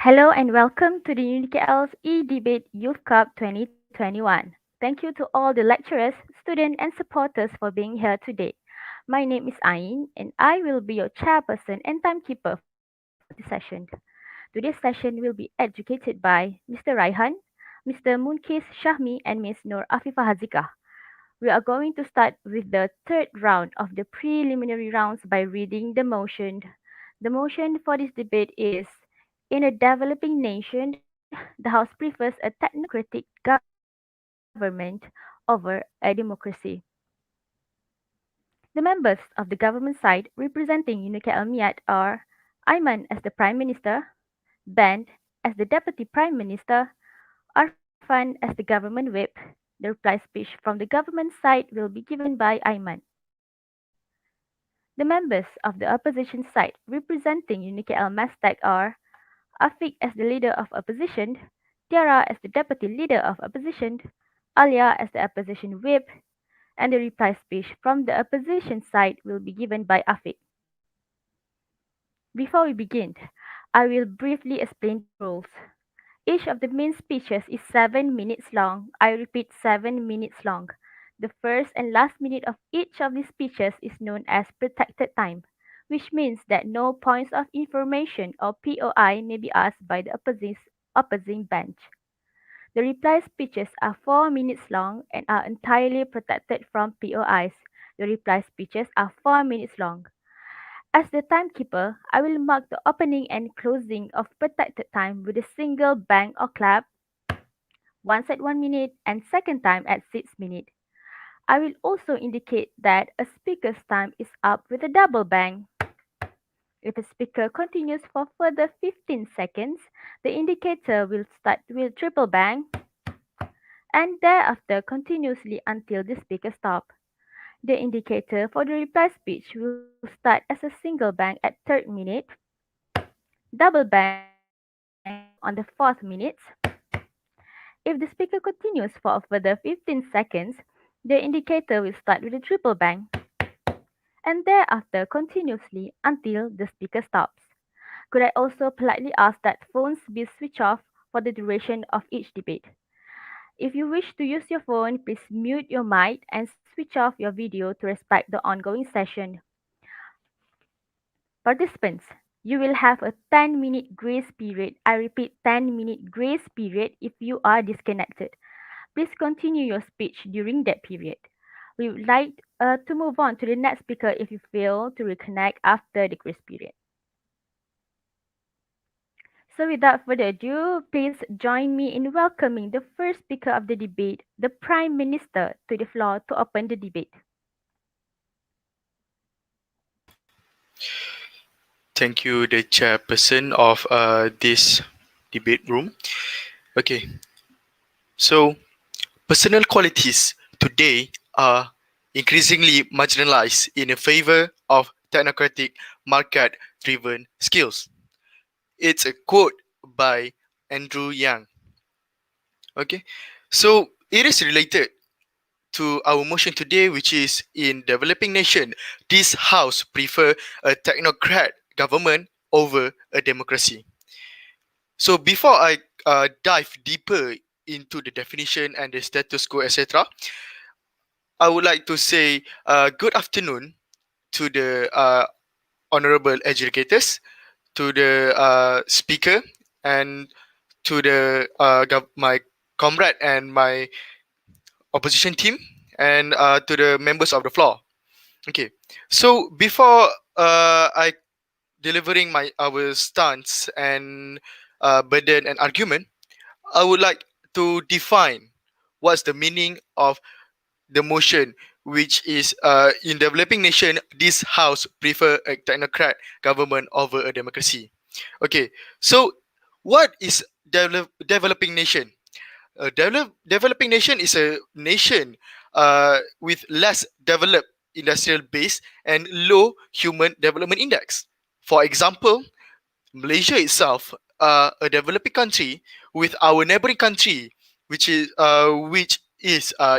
Hello and welcome to the UNIKL's e-debate Youth Cup 2021. Thank you to all the lecturers, students and supporters for being here today. My name is Ain and I will be your chairperson and timekeeper for this session. Today's session will be educated by Mr. Raihan, Mr. Munkis Shahmi and Ms. Nur Afifah Hazika. We are going to start with the third round of the preliminary rounds by reading the motion. The motion for this debate is: in a developing nation, the House prefers a technocratic government over a democracy. The members of the government side representing Unika Almiat are Ayman as the Prime Minister, Ben as the Deputy Prime Minister, Arfan as the government whip. The reply speech from the government side will be given by Ayman. The members of the opposition side representing Unika Al Mastak are Afiq as the leader of opposition, Tiara as the deputy leader of opposition, Alia as the opposition whip, and the reply speech from the opposition side will be given by Afiq. Before we begin, I will briefly explain the rules. Each of the main speeches is 7 minutes long. I repeat, 7 minutes long. The first and last minute of each of these speeches is known as protected time, which means that no points of information or POI may be asked by the opposing bench. The reply speeches are 4 minutes long and are entirely protected from POIs. The reply speeches are 4 minutes long. As the timekeeper, I will mark the opening and closing of protected time with a single bang or clap, once at 1 minute and second time at 6 minutes. I will also indicate that a speaker's time is up with a double bang. If a speaker continues for further 15 seconds, the indicator will start with triple bang and thereafter continuously until the speaker stops. The indicator for the reply speech will start as a single bang at 3rd minute, double bang on the 4th minute. If the speaker continues for a further 15 seconds, the indicator will start with a triple bang and thereafter continuously until the speaker stops. Could I also politely ask that phones be switched off for the duration of each debate? If you wish to use your phone, please mute your mic and switch off your video to respect the ongoing session. Participants, you will have a 10-minute grace period. I repeat, 10-minute grace period if you are disconnected. Please continue your speech during that period. We would like to move on to the next speaker if you fail to reconnect after the grace period. So without further ado, please join me in welcoming the first speaker of the debate, the Prime Minister, to the floor to open the debate. Thank you, the chairperson of this debate room. Okay, so personal qualities today are increasingly marginalized in favor of technocratic, market-driven skills. It's a quote by Andrew Yang. Okay, so it is related to our motion today, which is in developing nation, this house prefer a technocrat government over a democracy. So before I dive deeper into the definition and the status quo, etc., I would like to say good afternoon to the honorable educators, to the speaker, and to the my comrade and my opposition team, and to the members of the floor. Okay, so before I delivering our stance and burden and argument, I would like to define what's the meaning of the motion, which is in developing nation, this house prefer a technocrat government over a democracy. Okay, so what is developing nation? Developing nation is a nation with less developed industrial base and low human development index. For example, Malaysia itself, a developing country with our neighboring country, which is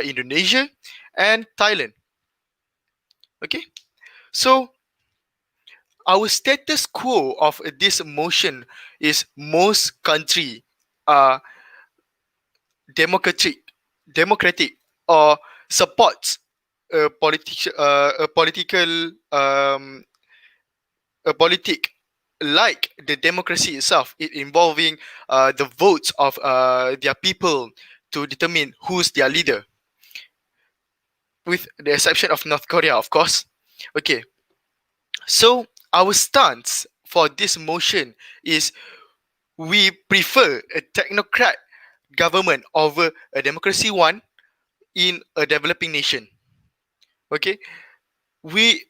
Indonesia and Thailand. Okay, so Our status quo of this motion is most country are democratic, democratic or supports a political a politic like the democracy itself, it involving the votes of their people to determine who's their leader, with the exception of North Korea, of course. Okay, so our stance for this motion is we prefer a technocrat government over a democracy one in a developing nation. Okay, we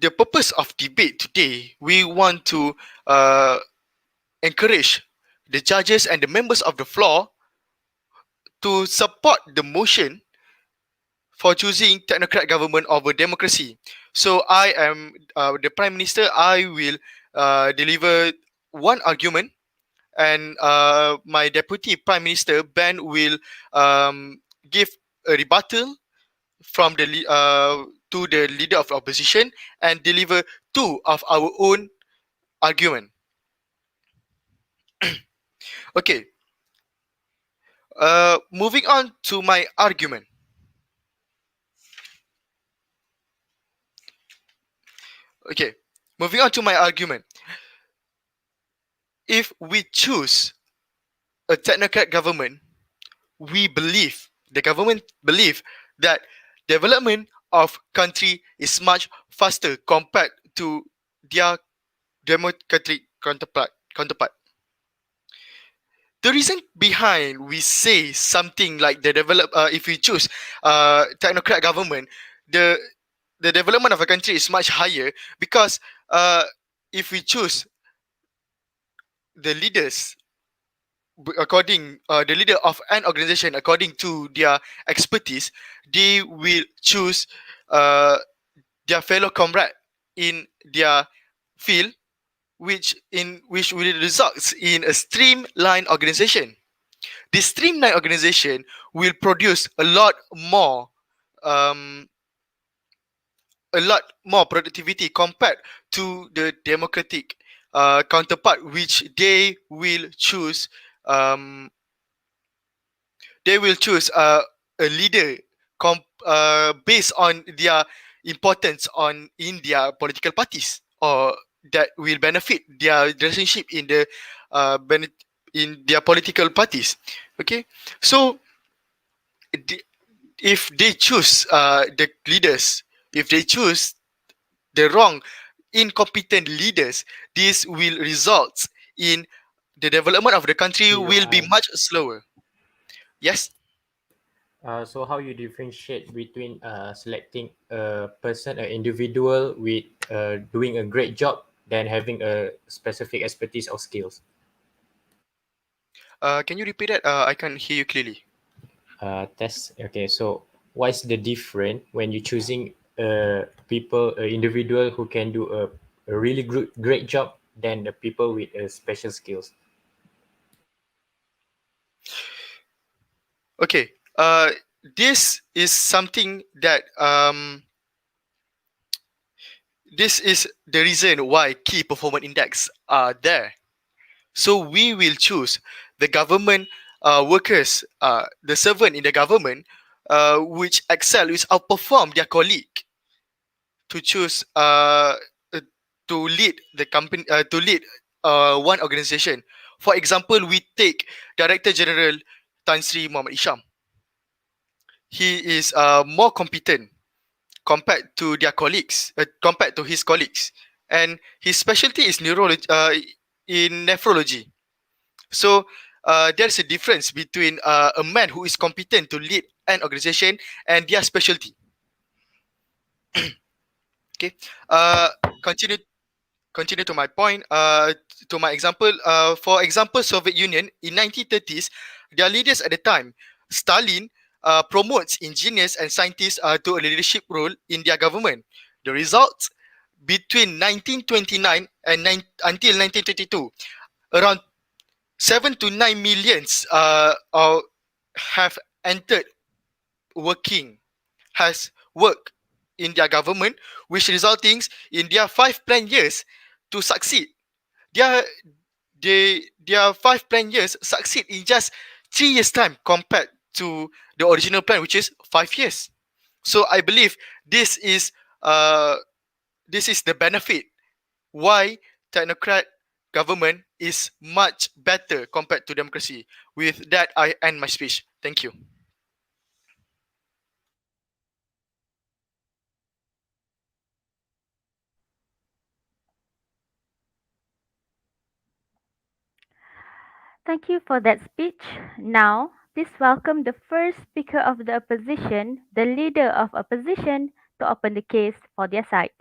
the purpose of debate today, we want to uh, encourage the judges and the members of the floor to support the motion for choosing technocrat government over democracy. So I am the prime minister. I will deliver one argument, and my deputy prime minister Ben will give a rebuttal from to the leader of opposition and deliver two of our own argument. Okay, moving on to my argument. Okay, moving on to my argument. If we choose a technocrat government, we believe the government believe that development of country is much faster compared to their democratic counterpart. The reason behind we say something like the develop if we choose technocrat government, the the development of a country is much higher because if we choose the leaders according the leader of an organization according to their expertise, they will choose uh, their fellow comrade in their field, which will results in a streamlined organization. This streamlined organization will produce um, a lot more productivity compared to the democratic counterpart, which um, they will choose a leader based on their importance on in their political parties, or that will benefit their relationship in in their political parties. Okay, so the- if they choose the leaders, if they choose the wrong, incompetent leaders, this will result in the development of the country You will be much slower. Yes. so how you differentiate between selecting a person, an individual with doing a great job than having a specific expertise or skills? Can you repeat that? I can't hear you clearly. That's okay. So what's the difference when you're choosing people, individual who can do a really great job than the people with special skills? Okay. This is something that this is the reason why key performance index are there. So we will choose the government workers, the servant in the government, which excel, which outperform their colleague to choose uh, to lead the company, to lead one organization. For example, we take Director General Tan Sri Muhammad Isham. He is more competent compared to their colleagues, compared to his colleagues, and his specialty is neurology, in nephrology. So there's a difference between a man who is competent to lead an organization and their specialty. Okay. Uh, continue continue to my point. To my example. For example, Soviet Union in 1930s, their leaders at the time, Stalin, promotes engineers and scientists to a leadership role in their government. The results between 1929 and until 1922, around 7 to 9 millions have entered working has worked in their government, which resulting in their 5 plan years. to succeed. Their their 5 plan years succeed in just 3 years time compared to the original plan, which is 5 years. So I believe this is uh this is the benefit why technocrat government is much better compared to democracy. With that, I end my speech. Thank you. Thank you for that speech. Now, please welcome the first speaker of the opposition, the leader of opposition, to open the case for their side.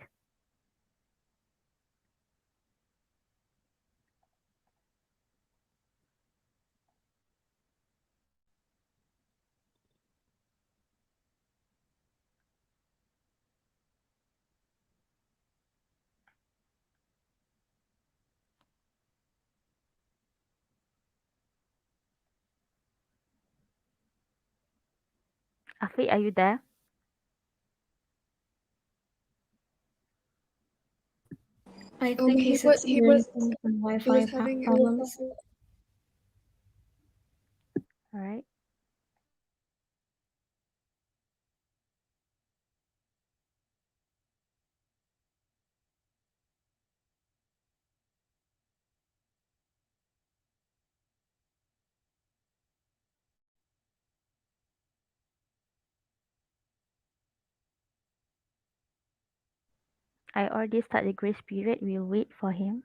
Afiq, are you there? I think he's experiencing some Wi-Fi problems. All right. I already start the grace period. We'll wait for him.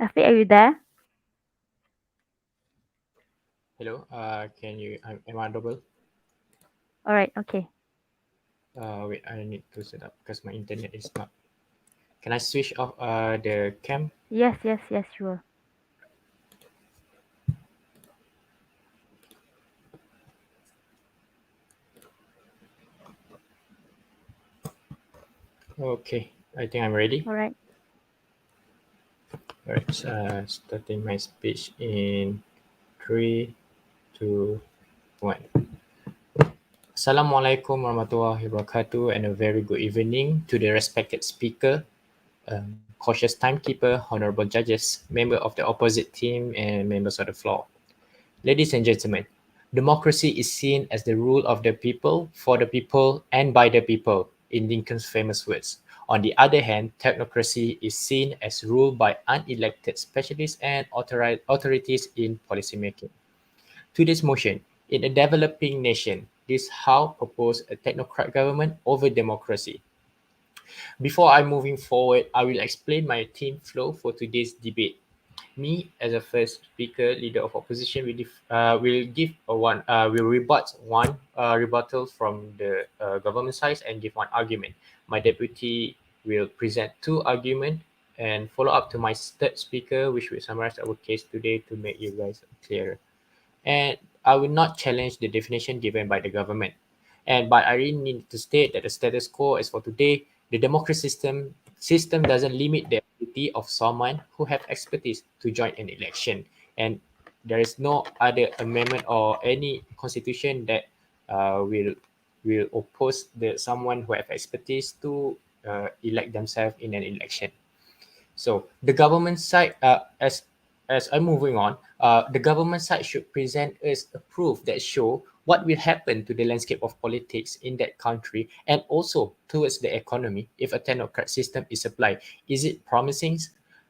Afiq, are you there? Hello, can you, am I audible? All right. Okay. Wait, I need to set up because my internet is not. Can I switch off the cam? Yes, yes, yes, sure. Okay, I think I'm ready. All right. All right, starting my speech in 3, 2, 1. Assalamualaikum warahmatullahi wabarakatuh and a very good evening to the respected speaker, cautious timekeeper, honorable judges, member of the opposite team and members of the floor. Ladies and gentlemen, democracy is seen as the rule of the people, for the people, and by the people, in Lincoln's famous words. On the other hand, technocracy is seen as ruled by unelected specialists and authorities in policymaking. To this motion, in a developing nation, this House proposed a technocrat government over democracy. Before I moving forward, I will explain my theme flow for today's debate. Me, as a first speaker, leader of opposition, will give a one, will rebut one rebuttal from the government side and give one argument. My deputy will present two arguments and follow up to my third speaker, which will summarize our case today to make you guys clearer. And I will not challenge the definition given by the government. But I really need to state that the status quo as for today, the democracy system doesn't limit the ability of someone who have expertise to join an election. And there is no other amendment or any constitution that will oppose the someone who have expertise to elect themselves in an election. So the government side, as I'm moving on, the government side should present us a proof that show what will happen to the landscape of politics in that country and also towards the economy if a technocrat system is applied. Is it promising?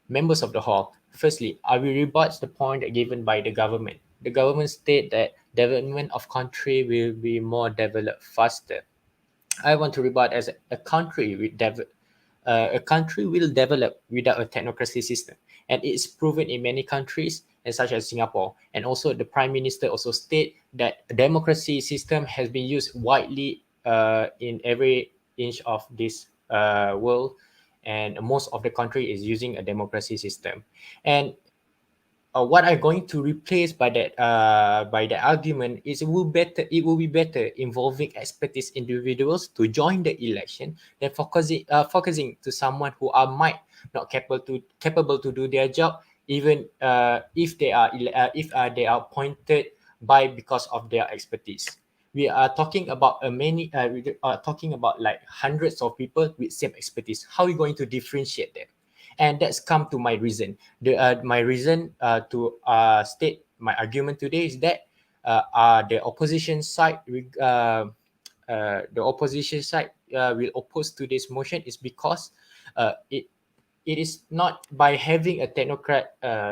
Members of the hall, firstly, I will rebut the point given by the government. The government state that development of country will be more developed faster. I want to rebut as a country with a country will develop without a technocracy system, and it's proven in many countries, and such as Singapore. And also, the Prime Minister also state that a democracy system has been used widely in every inch of this world, and most of the country is using a democracy system. And what I'm going to replace by that argument is it will be better involving expertise individuals to join the election than focusing to someone who are might not capable to do their job, even if they are appointed by because of their expertise. We are talking about we are talking about like hundreds of people with same expertise. How are we going to differentiate them? And that's come to my reason. My reason to state my argument today is that the opposition side will oppose to this motion is because it is not by having a technocrat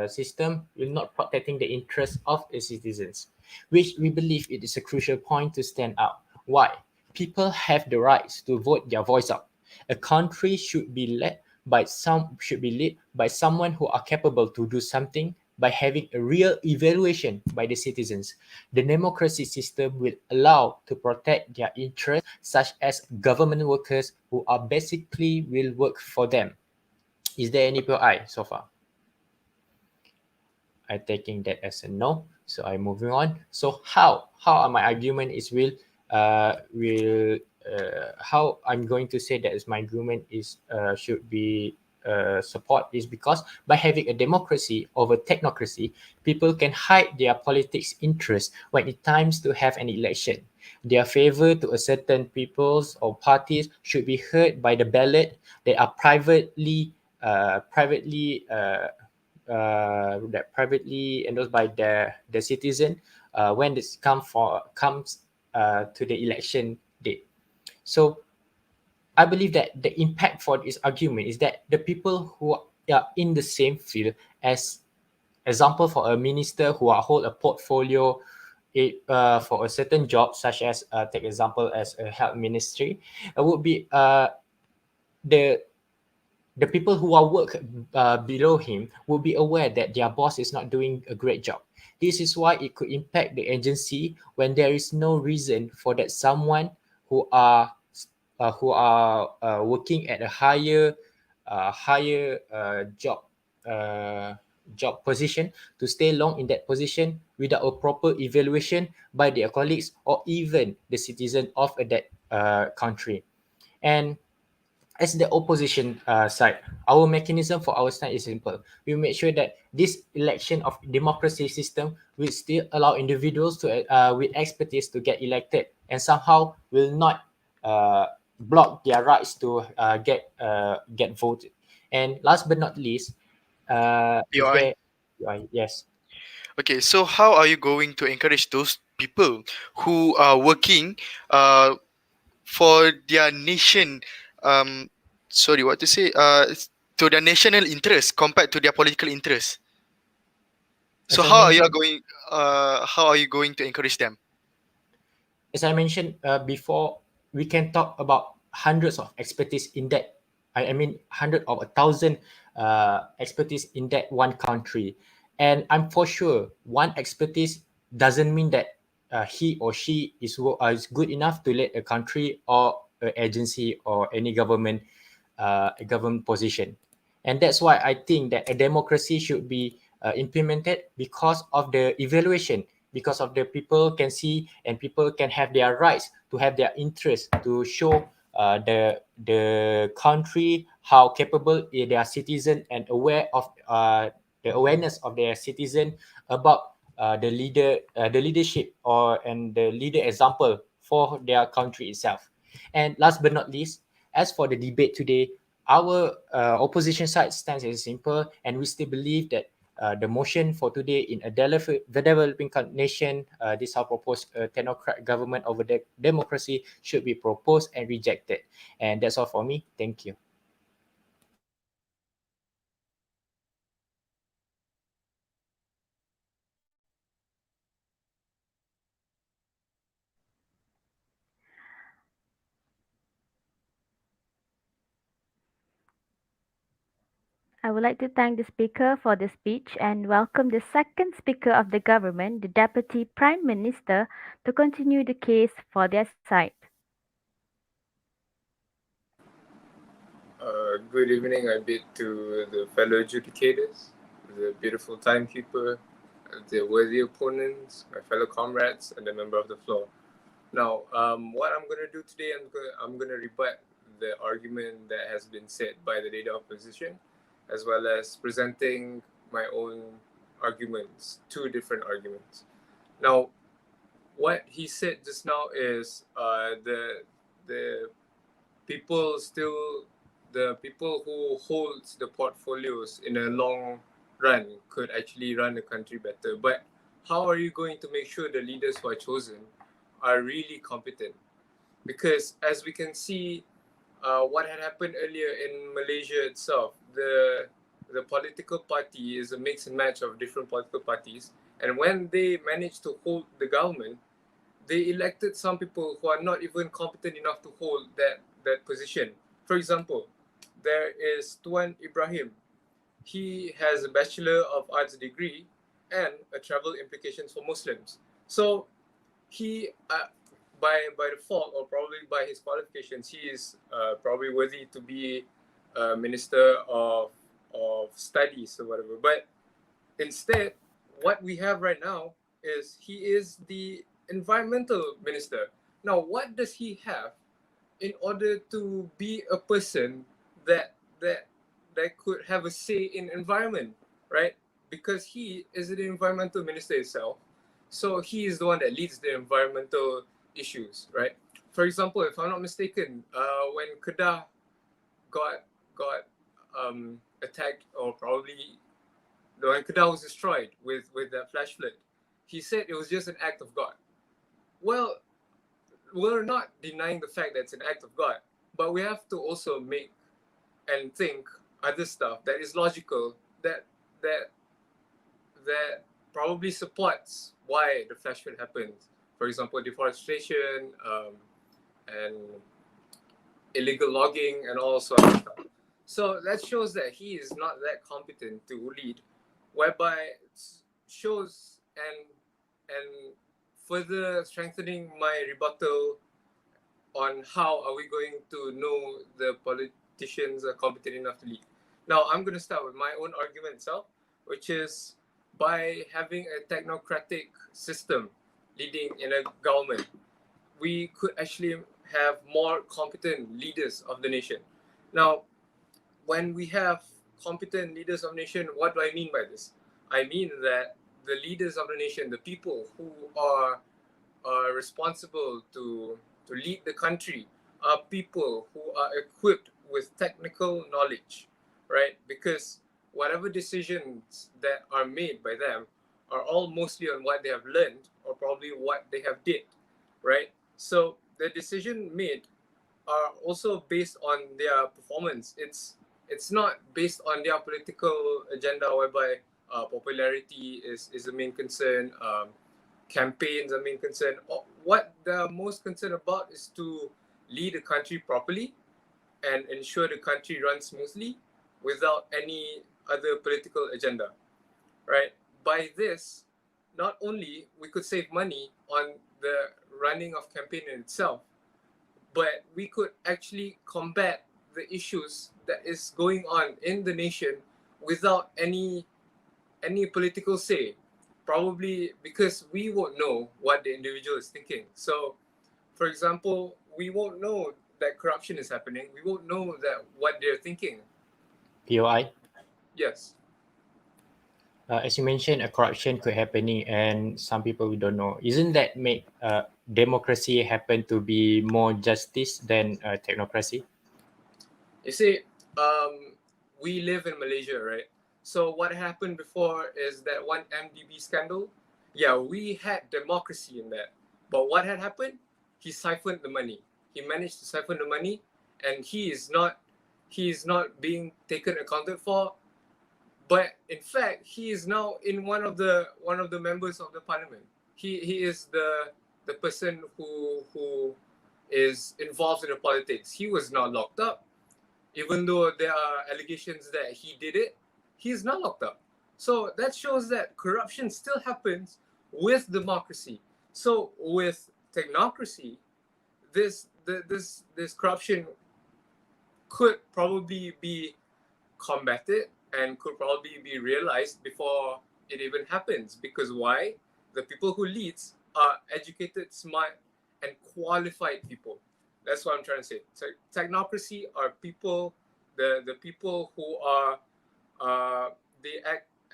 system will not protecting the interests of the citizens, which we believe it is a crucial point to stand out. Why? People have the rights to vote their voice out. A country should be led by someone who are capable to do something by having a real evaluation by the citizens. The democracy system will allow to protect their interests, such as government workers who are basically will work for them. Is there any POI so far? I taking that as a no. So I'm moving on. So how my argument is how I'm going to say that is my argument is should be support is because by having a democracy over technocracy, people can hide their politics interest when it times to have an election. Their favor to a certain peoples or parties should be heard by the ballot that are privately endorsed by the citizen when this comes to the election date. So I believe that the impact for this argument is that the people who are in the same field, as example for a minister who are hold a portfolio for a certain job, such as take example as a health ministry, would be the people who are work below him will be aware that their boss is not doing a great job. This is why it could impact the agency when there is no reason for that someone who are working at a higher uh, job position to stay long in that position without a proper evaluation by their colleagues or even the citizen of that country. And as the opposition side, our mechanism for our stand is simple. We make sure that this election of democracy system will still allow individuals to with expertise to get elected and somehow will not block their rights to get voted. And last but not least, is POI. there? Yes. Okay, so how are you going to encourage those people who are working uh, for their nation? Um, sorry, what to say? To their national interest compared to their political interest. So As I mentioned, how are you going to encourage them? before, we can talk about hundreds of expertise in that. I mean, hundred of a thousand expertise in that one country, and I'm for sure one expertise doesn't mean that he or she is good enough to lead a country or an agency or any government position. And that's why I think that a democracy should be implemented because of the evaluation, because of the people can see and people can have their rights to have their interest to show the country how capable their citizen and aware of the awareness of their citizen about the leadership or and the leader example for their country itself. And last but not least, as for the debate today, our opposition side stance is simple, and we still believe that the motion for today in a developing nation, this how proposed technocrat government over the democracy should be proposed and rejected. And that's all for me. Thank you. I would like to thank the speaker for the speech and welcome the second speaker of the government, the Deputy Prime Minister, to continue the case for their side. Good evening, I bid to the fellow adjudicators, the beautiful timekeeper, the worthy opponents, my fellow comrades, and the member of the floor. Now, what I'm going to do today, I'm going to rebut the argument that has been said by the leader of opposition, as well as presenting my own arguments, two different arguments. Now, what he said just now is the people still the people who hold the portfolios in a long run could actually run the country better. But how are you going to make sure the leaders who are chosen are really competent? Because as we can see, what had happened earlier in Malaysia itself, the political party is a mix and match of different political parties, and when they manage to hold the government, they elected some people who are not even competent enough to hold that position. For example, there is Tuan Ibrahim. He has a Bachelor of Arts degree and a travel implications for Muslims. So he, by default or probably by his qualifications, he is probably worthy to be a Minister of Studies or whatever. But instead, what we have right now is he is the environmental minister. Now, what does he have in order to be a person that could have a say in environment, right? Because he is the environmental minister itself, so he is the one that leads the environmental issues, right? For example, if I'm not mistaken, when Kedah got attacked, or probably when Kedah was destroyed with that flash flood, he said it was just an act of God. Well, we're not denying the fact that it's an act of God, but we have to also make and think other stuff that is logical, that probably supports why the flash flood happens. For example, deforestation, and illegal logging, and all sorts of stuff. So that shows that he is not that competent to lead, whereby it shows and further strengthening my rebuttal on how are we going to know the politicians are competent enough to lead. Now, I'm going to start with my own argument itself, which is by having a technocratic system leading in a government, we could actually have more competent leaders of the nation. Now, when we have competent leaders of the nation, what do I mean by this? I mean that the leaders of the nation, the people who are responsible to lead the country, are people who are equipped with technical knowledge, right? Because whatever decisions that are made by them are all mostly on what they have learned or probably what they have did, right? So the decision made are also based on their performance. It's not based on their political agenda, whereby popularity is the main concern, campaigns are main concern. What they're most concerned about is to lead the country properly and ensure the country runs smoothly without any other political agenda, right? By this, not only we could save money on the running of campaign in itself, but we could actually combat the issues that is going on in the nation without any political say, probably because we won't know what the individual is thinking. So, for example, we won't know that corruption is happening. We won't know that what they're thinking. POI. Yes. As you mentioned, a corruption could happening, and some people we don't know. Isn't that make democracy happen to be more justice than technocracy? You see, we live in Malaysia, right? So what happened before is that one MDB scandal. Yeah, we had democracy in that. But what had happened? He siphoned the money. He managed to siphon the money, and he is not being taken accounted for. But in fact, he is now in one of the members of the parliament. He is the person who is involved in the politics. He was not locked up, even though there are allegations that he did it. He's not locked up. So that shows that corruption still happens with democracy. So with technocracy, this corruption could probably be combated and could probably be realized before it even happens. Because why? The people who leads are educated, smart, and qualified people. That's what I'm trying to say. So technocracy are people, the people who are the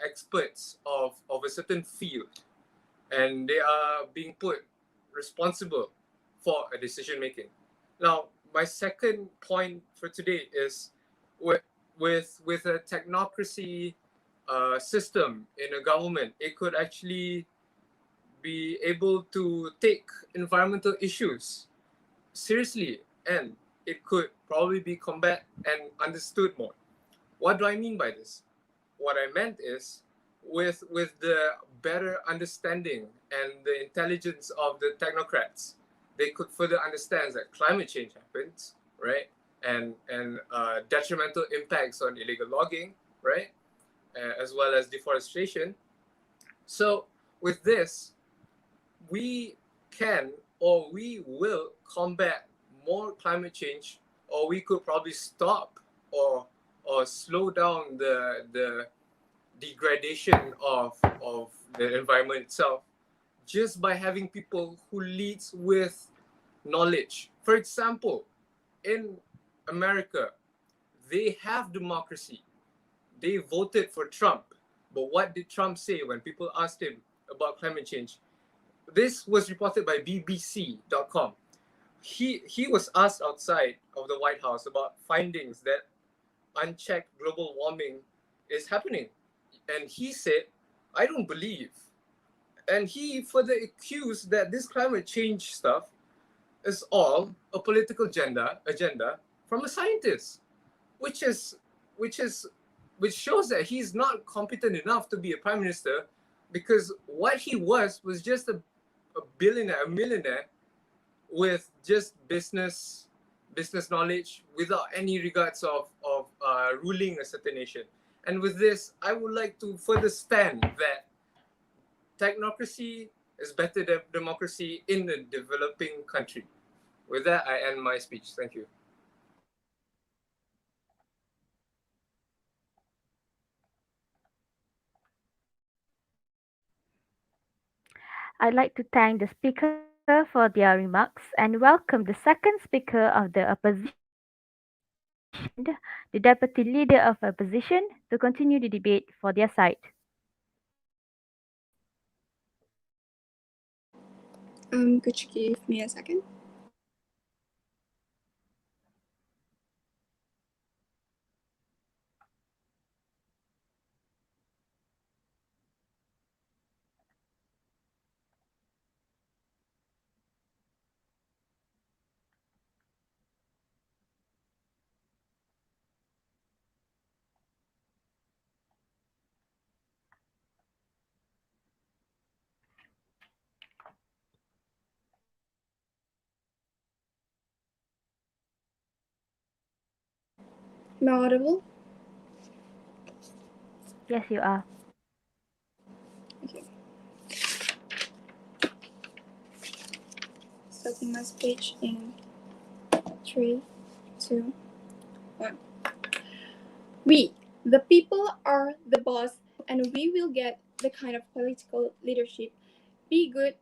experts of a certain field, and they are being put responsible for a decision making. Now, my second point for today is with with a technocracy system in a government, it could actually be able to take environmental issues seriously, and it could probably be combated and understood more. What do I mean by this? What I meant is with the better understanding and the intelligence of the technocrats, they could further understand that climate change happens, right? And detrimental impacts on illegal logging, right? As well as deforestation. So with this, we can or we will combat more climate change, or we could probably stop or slow down the degradation of the environment itself, just by having people who leads with knowledge. For example, in America, they have democracy. They voted for Trump. But what did Trump say when people asked him about climate change? This was reported by BBC.com. He was asked outside of the White House about findings that unchecked global warming is happening. And he said, I don't believe. And he further accused that this climate change stuff is all a political agenda from a scientist, which is which is which shows that he's not competent enough to be a prime minister, because what he was just a billionaire, a millionaire with just business knowledge without any regards of ruling a certain nation. And with this, I would like to further stand that technocracy is better than democracy in a developing country. With that, I end my speech. Thank you. I'd like to thank the speaker for their remarks and welcome the second speaker of the opposition, the deputy leader of opposition, to continue the debate for their side. Could you give me a second? Am I audible? Yes, you are. Okay. Starting my speech in 3, 2, 1. We, the people, are the boss, and we will get the kind of political leadership, be good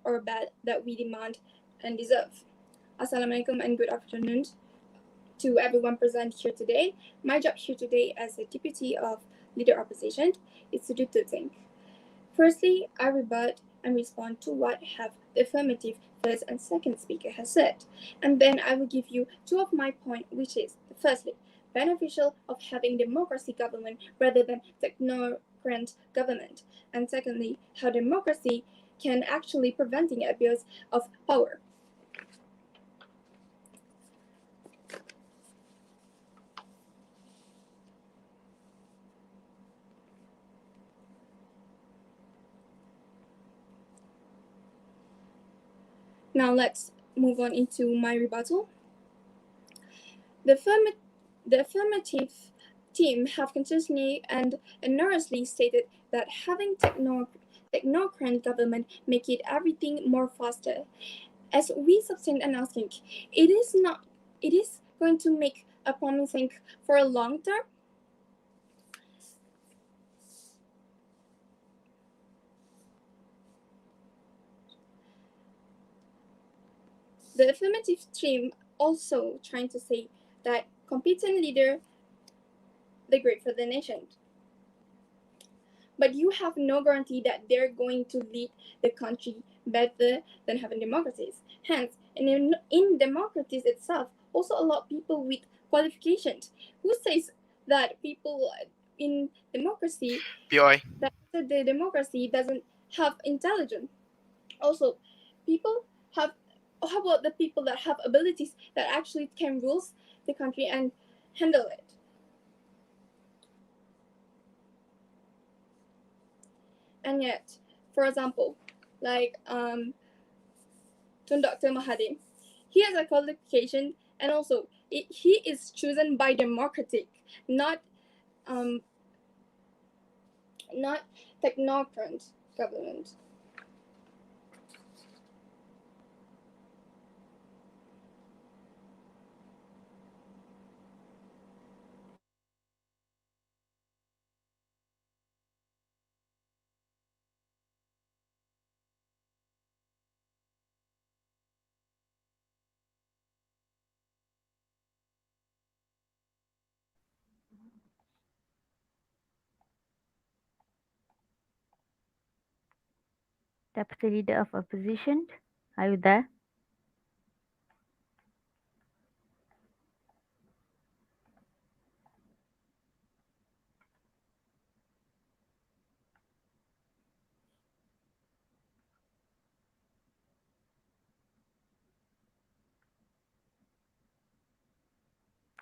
or bad, that we demand and deserve. Assalamualaikum and good afternoon to everyone present here today. My job here today as a deputy of leader opposition is to do two things. Firstly, I rebut and respond to what have the affirmative first and second speaker has said. And then I will give you two of my points, which is firstly, beneficial of having democracy government rather than technocrat government, and secondly, how democracy can actually preventing abuse of power. Now let's move on into my rebuttal. The affirmative team have consistently and earnestly stated that having technocrat government make it everything more faster. As we sustain and asking, it is going to make a promising for a long term. The affirmative team also trying to say that competent leader the great for the nation. But you have no guarantee that they're going to lead the country better than having democracies. Hence, in democracies itself, also a lot of people with qualifications. Who says that people in democracy POI. that the democracy doesn't have intelligence? Also, people have. How about the people that have abilities that actually can rule the country and handle it? And yet, for example, like Dr. Mahathir, he has a qualification, and also he is chosen by democratic, not um, not technocrat government. Deputy Leader of Opposition, are you there?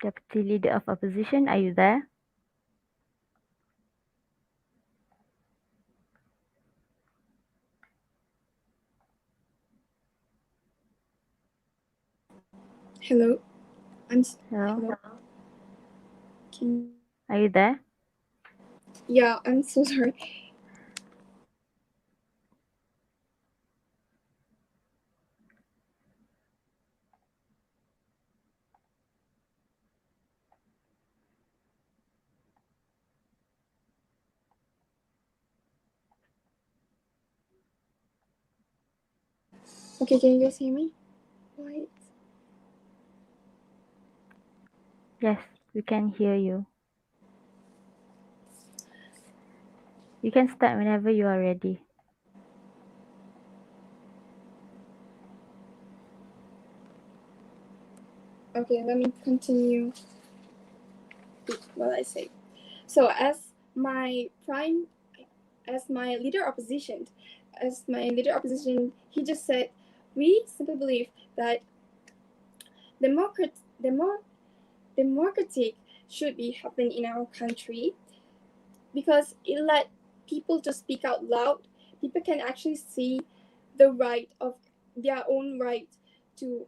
Deputy Leader of Opposition, are you there? Hello, Hello? hello. Can Are you there? yeah, I'm so sorry. Okay, can you guys hear me? Why? Yes, we can hear you. You can start whenever you are ready. Okay, let me continue with what I say. So as my leader opposition, he just said, we simply believe that democrat, demo, democratic should be happening in our country because it let people to speak out loud. People can actually see the right of their own right to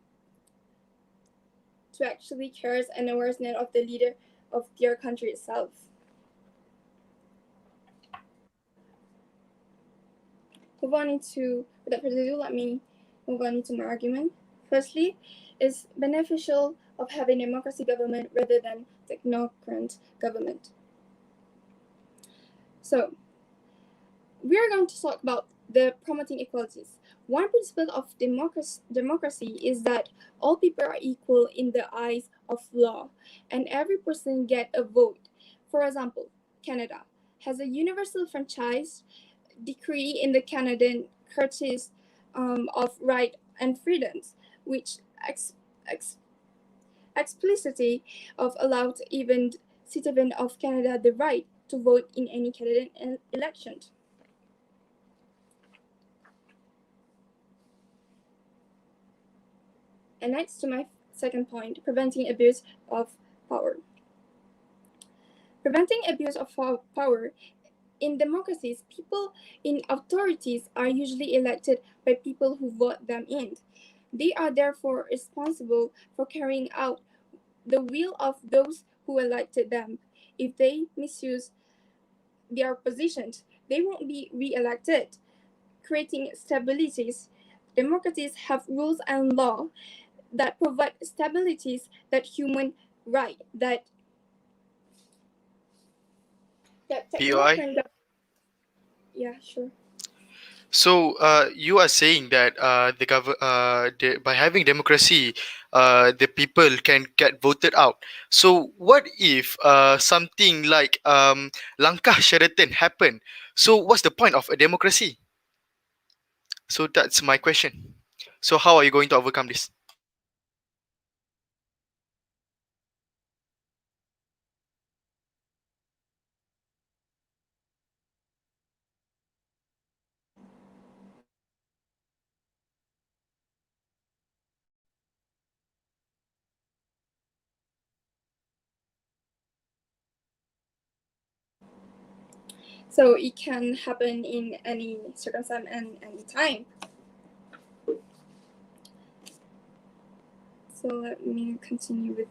actually cares and awareness of the leader of their country itself. Move on into without further ado, let me move on into my argument. Firstly, is beneficial of having democracy government rather than technocrat government. So we are going to talk about the promoting equalities. One principle of democracy is that all people are equal in the eyes of law, and every person get a vote. For example, Canada has a universal franchise decree in the Canadian courtesy of right and freedoms, which ex- explicitly of allowed even citizens of Canada the right to vote in any Canadian election. And next to my second point, preventing abuse of power. Preventing abuse of power. In democracies, people in authorities are usually elected by people who vote them in. They are therefore responsible for carrying out the will of those who elected them. If they misuse their positions, they won't be re-elected. Creating stabilities. Democracies have rules and law that provide stabilities that human right that POI. technocrat. Yeah, sure. So you are saying that by having democracy, the people can get voted out. So what if something like Langkah Sheraton happen? So what's the point of a democracy? So that's my question. So how are you going to overcome this? So it can happen in any circumstance and any time. So let me continue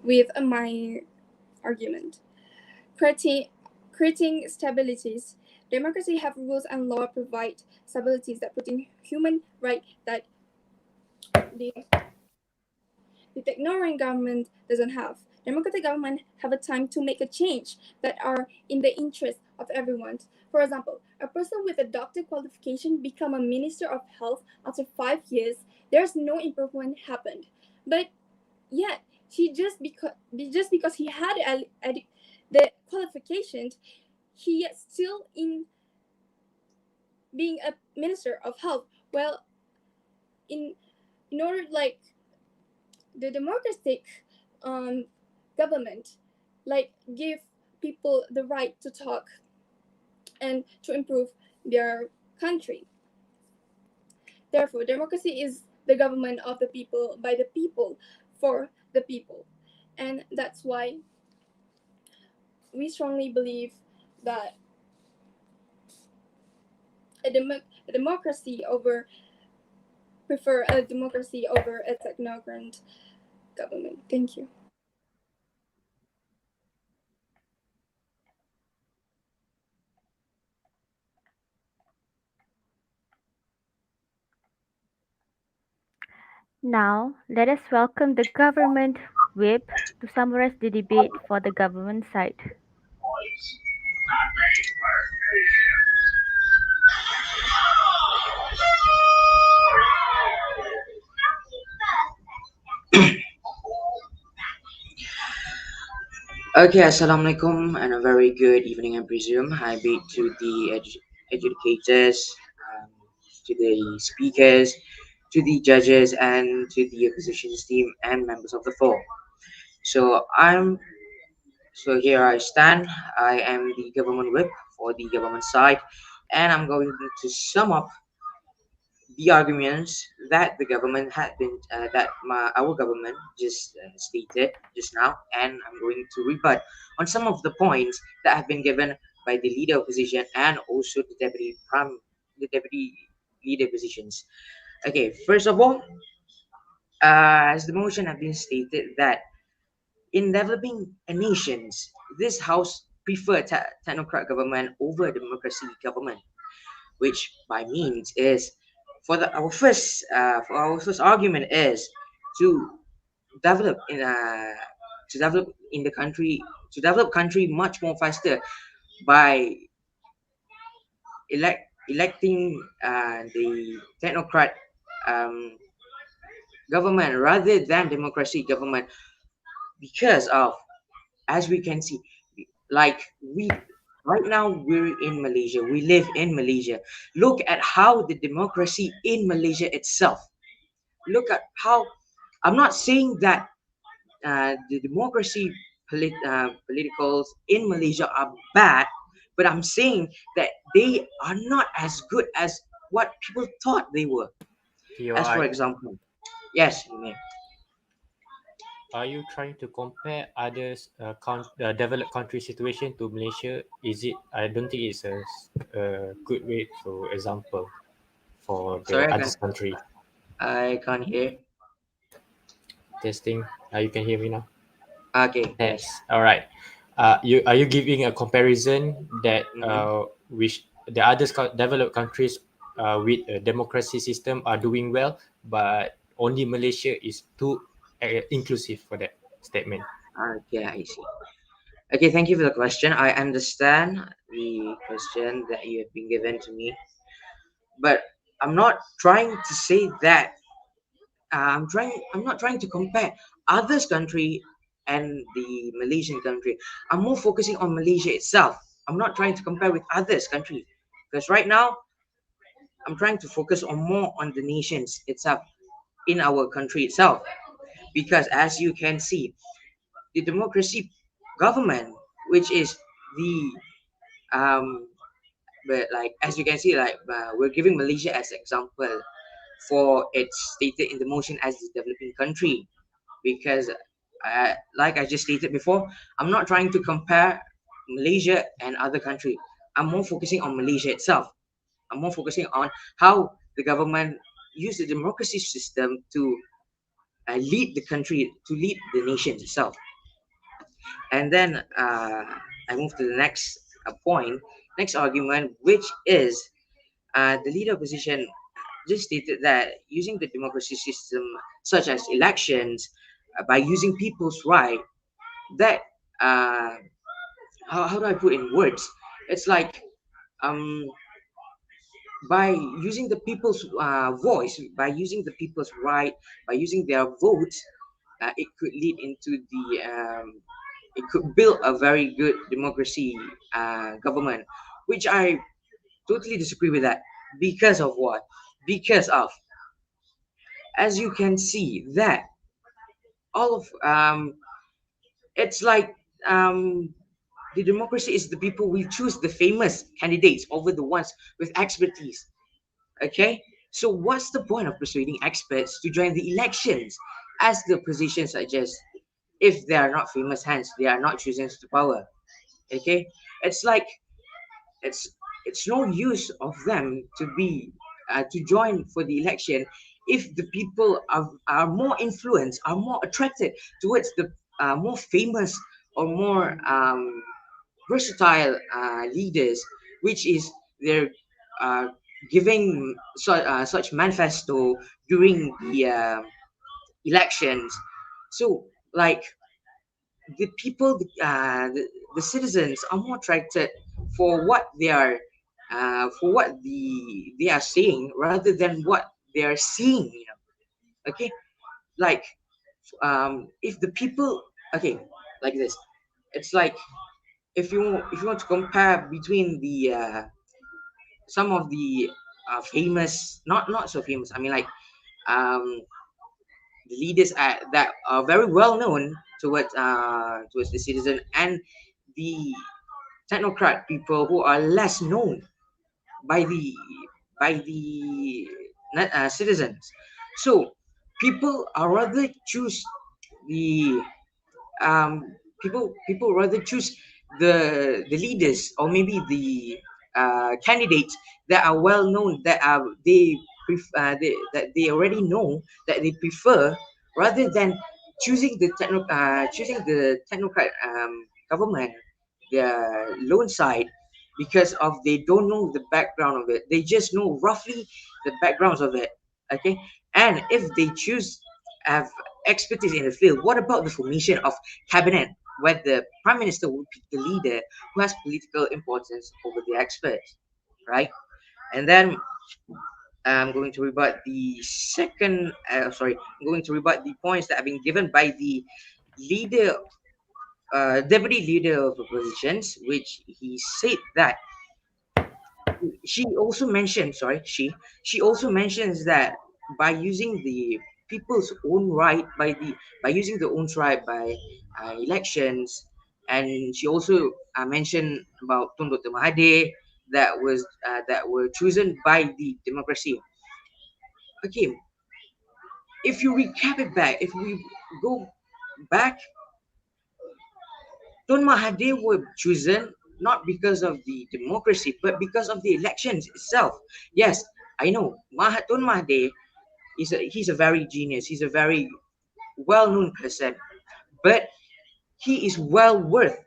with my argument. Creating, creating stabilities. Democracy have rules and law provide stabilities that put in human right that the, the ignorant government doesn't have. Democratic government have a time to make a change that are in the interest of everyone. For example, a person with a doctor qualification become a minister of health after 5 years. There's no improvement happened, but yet just because he had the qualifications, he is still in being a minister of health. Well, in in order like the democratic um, government like give people the right to talk and to improve their country. Therefore, democracy is the government of the people, by the people, for the people. And that's why we strongly believe that a democracy over prefer a democracy over a technocrat government. Thank you. Now, let us welcome the government whip to summarize the debate for the government side. Okay, assalamualaikum and a very good evening, I presume. I bid to the educators, um, to the speakers, to the judges, and to the oppositions team and members of the floor. So here I stand. I am the government whip for the government side, and I'm going to sum up the arguments that the government had been our government just stated just now, and I'm going to rebut on some of the points that have been given by the leader opposition and also the deputy leader positions. Okay, first of all, as the motion have been stated that in developing a nations, this house prefer technocrat government over democracy government, which by means is for our first argument is to develop in a to develop in the country to develop country much more faster by electing the technocrat um, government rather than democracy government, because of, as we can see, like we Right now, we're in Malaysia. We live in Malaysia. Look at how the democracy in Malaysia itself. Look at how. I'm not saying that the democracy politicals in Malaysia are bad, but I'm saying that they are not as good as what people thought they were. As for POI, example, yes, you may. are you trying to compare others developed country situation to Malaysia? Is it? I don't think it's a good way to example for the Sorry, others country. I can't hear. Testing. You can hear me now. Okay, yes. Yes. All right. You are you giving a comparison that Mm-hmm. which the others developed countries with a democracy system are doing well, but only Malaysia is too inclusive for that statement. Okay, I see. Okay, thank you for the question. I understand the question that you have been given to me, but I'm not trying to say that. I'm not trying to compare others country and the Malaysian country. I'm more focusing on Malaysia itself. I'm not trying to compare with others country because right now I'm trying to focus on more on the nations itself in our country itself. Because as you can see, the democracy government, which is the um, but like as you can see, like we're giving Malaysia as example for its stated in the motion as the developing country because like I just stated before, I'm not trying to compare Malaysia and other country. I'm more focusing on Malaysia itself. I'm more focusing on how the government use the democracy system to lead the country, to lead the nation itself. And then I move to the next point, next argument, which is the leader opposition just stated that using the democracy system, such as elections, by using people's right, that uh, how do I put in words? It's like um, by using the people's voice, by using the people's right, by using their votes, it could lead into the it could build a very good democracy government, which I totally disagree with that. Because of what? Because of, as you can see, that all of it's like um, the democracy is the people we choose the famous candidates over the ones with expertise. Okay, so what's the point of persuading experts to join the elections, as the position suggests? If they are not famous hands, they are not choosing to power. Okay, it's like it's it's no use of them to be to join for the election if the people are more influenced, are more attracted towards the more famous or more versatile leaders, which is they're uh, giving such manifesto during the elections. So like the people, the citizens are more attracted for what they are, for what they are saying rather than what they are seeing. You know, okay, like if the people, okay, like this, it's like if you want to compare between the some of the famous, not so famous. I mean, like um, the leaders that are very well known towards the citizen and the technocrat people who are less known by the citizens. So people are rather choose the um, people rather choose the leaders or maybe the candidates that are well known, that are that they already know, that they prefer, rather than choosing the technocrat government, the lone side, because of they don't know the background of it. They just know roughly the backgrounds of it. Okay, and if they choose have expertise in the field, what about the formation of cabinet, where the prime minister will pick the leader who has political importance over the experts, right? And then I'm going to rebut the I'm going to rebut the points that have been given by the leader deputy leader of oppositions, which he said that she also mentioned, sorry, she also mentions that by using the people's own right, by using the own right by elections, and she also mentioned about Tun Dr. Mahathir that were chosen by the democracy. Okay, if you recap it back, if we go back, Tun Mahathir were chosen not because of the democracy, but because of the elections itself. Yes, I know Tun Mahathir he's a very genius. He's a very well-known person, but he is well worth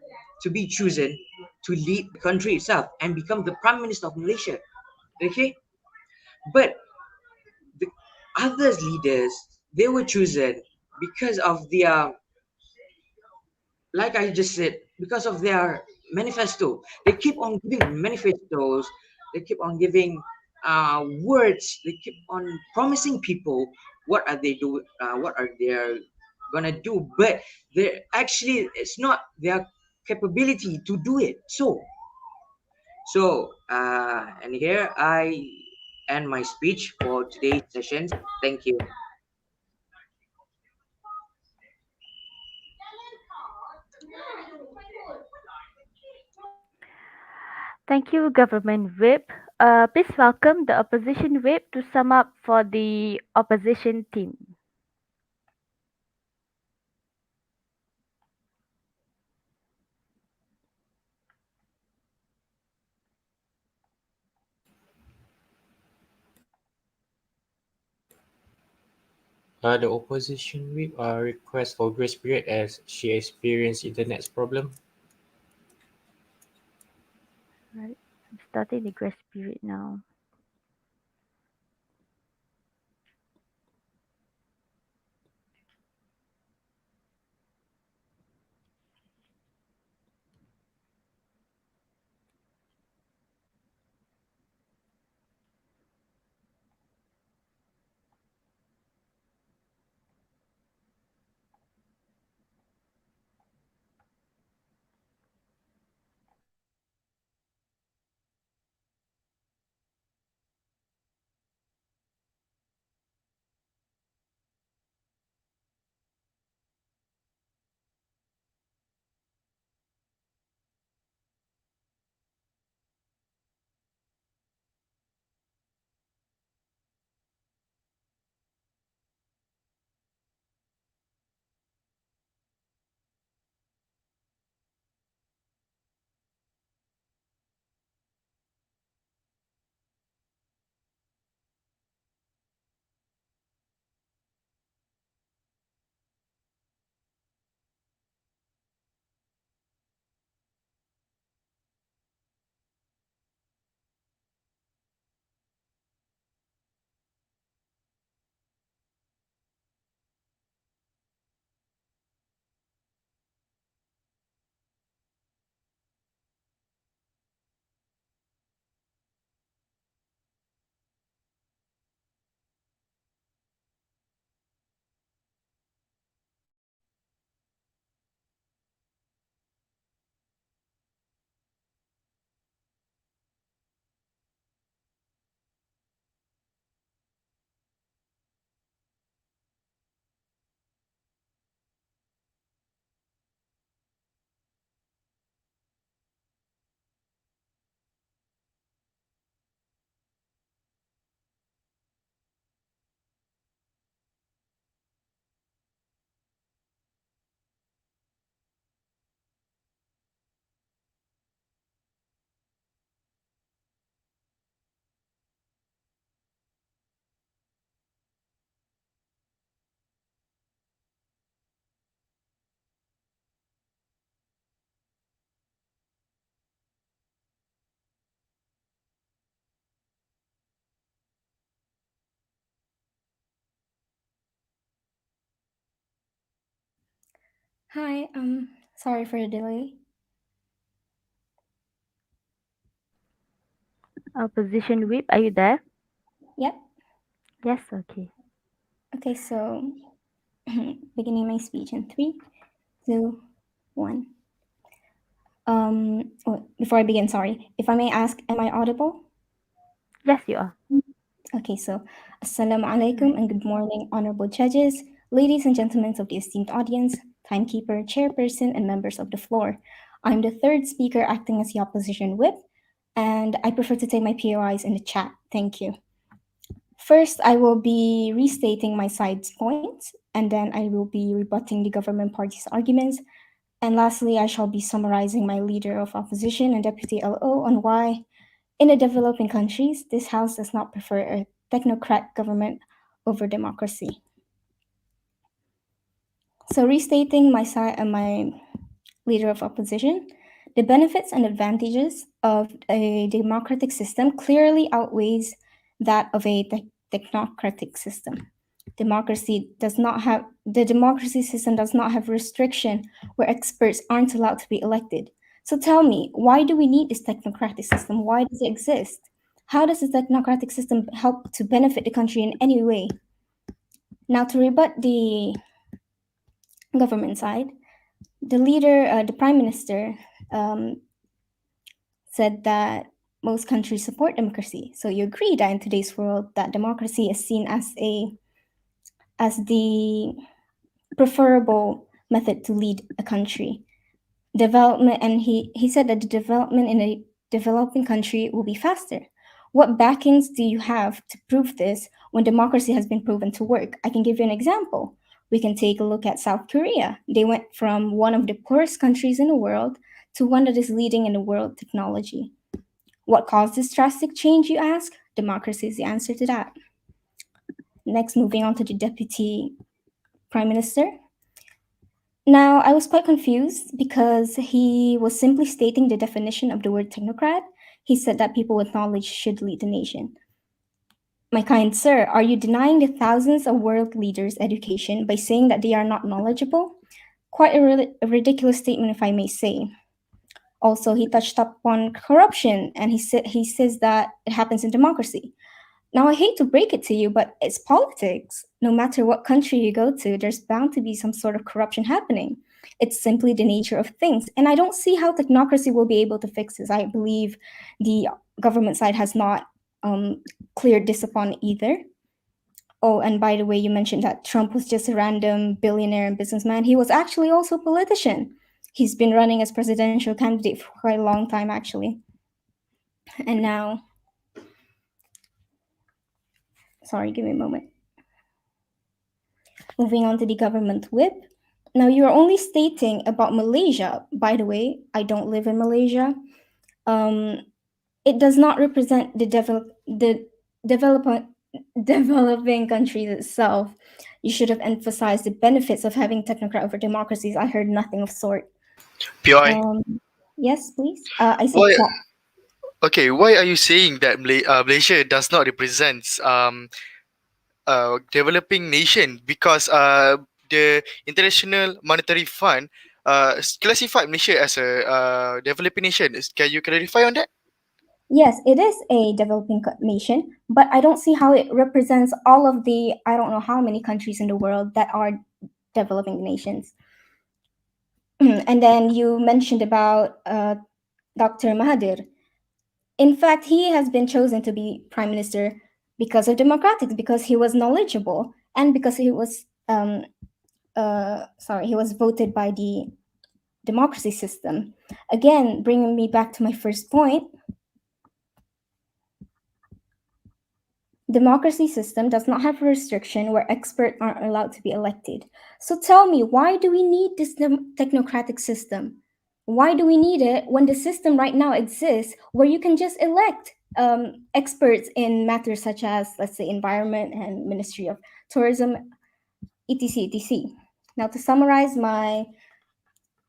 to be chosen to lead the country itself and become the prime minister of Malaysia. Okay, but the others leaders, they were chosen because of their, like I just said, because of their manifesto. They keep on giving manifestos. They keep on giving words. They keep on promising people what are they do, what are they gonna do. But they actually, it's not their capability to do it. And here I end my speech for today's sessions. Thank you. Thank you, Government Whip. Please welcome the Opposition Whip to sum up for the opposition team. The opposition whip request for grace period as she experienced internet problem. Right, I'm starting the grace period now. Hi, sorry for the delay. Opposition Whip, are you there? Yep. Yes, okay. Okay, so beginning my speech in three, two, One. Before I begin, sorry. If I may ask, am I audible? Yes, you are. Okay, so Assalamu alaikum and good morning, honorable judges, ladies and gentlemen of the esteemed audience, timekeeper, chairperson, and members of the floor. I'm the third speaker acting as the opposition whip, and I prefer to take my POIs in the chat. Thank you. First, I will be restating my side's points, and then I will be rebutting the government party's arguments. And lastly, I shall be summarizing my leader of opposition and deputy LO on why, in the developing countries, this House does not prefer a technocrat government over democracy. So, restating my leader of opposition, the benefits and advantages of a democratic system clearly outweighs that of a technocratic system. The democracy system does not have restriction where experts aren't allowed to be elected. So tell me, why do we need this technocratic system? Why does it exist? How does this technocratic system help to benefit the country in any way? Now, to rebut the government side, the prime minister, said that most countries support democracy. So you agree that in today's world, that democracy is seen as the preferable method to lead a country. Development, and he said that the development in a developing country will be faster. What backings do you have to prove this when democracy has been proven to work? I can give you an example. We can take a look at South Korea. They went from one of the poorest countries in the world to one that is leading in the world technology. What caused this drastic change, you ask? Democracy is the answer to that. Next, moving on to the deputy prime minister. Now, I was quite confused because he was simply stating the definition of the word technocrat. He said that people with knowledge should lead the nation. My kind sir, are you denying the thousands of world leaders education by saying that they are not knowledgeable? Quite a ridiculous statement, if I may say. Also, he touched upon corruption, and he says that it happens in democracy. Now, I hate to break it to you, but it's politics. No matter what country you go to, there's bound to be some sort of corruption happening. It's simply the nature of things. And I don't see how technocracy will be able to fix this. I believe the government side has not cleared this upon either. Oh, and by the way, you mentioned that Trump was just a random billionaire and businessman. He was actually also a politician. He's been running as presidential candidate for quite a long time, actually. And now, sorry, give me a moment. Moving on to the government whip. Now, you're only stating about Malaysia. By the way, I don't live in Malaysia. It does not represent the developing countries itself. You should have emphasized the benefits of having technocrat over democracies. I heard nothing of sort. PI, Yes, please. I said why? chat. Okay, why are you saying that Malaysia does not represent developing nation? Because the International Monetary Fund classified Malaysia as a developing nation. Can you clarify on that? Yes, it is a developing nation, but I don't see how it represents all of the, I don't know how many countries in the world that are developing nations. And then you mentioned about Dr. Mahathir. In fact, he has been chosen to be prime minister because of democratics, because he was knowledgeable, and because he was he was voted by the democracy system. Again, bringing me back to my first point, democracy system does not have a restriction where experts aren't allowed to be elected. So tell me, why do we need this technocratic system? Why do we need it when the system right now exists where you can just elect experts in matters such as, let's say, environment and Ministry of Tourism, etc., etc. Now, to summarize my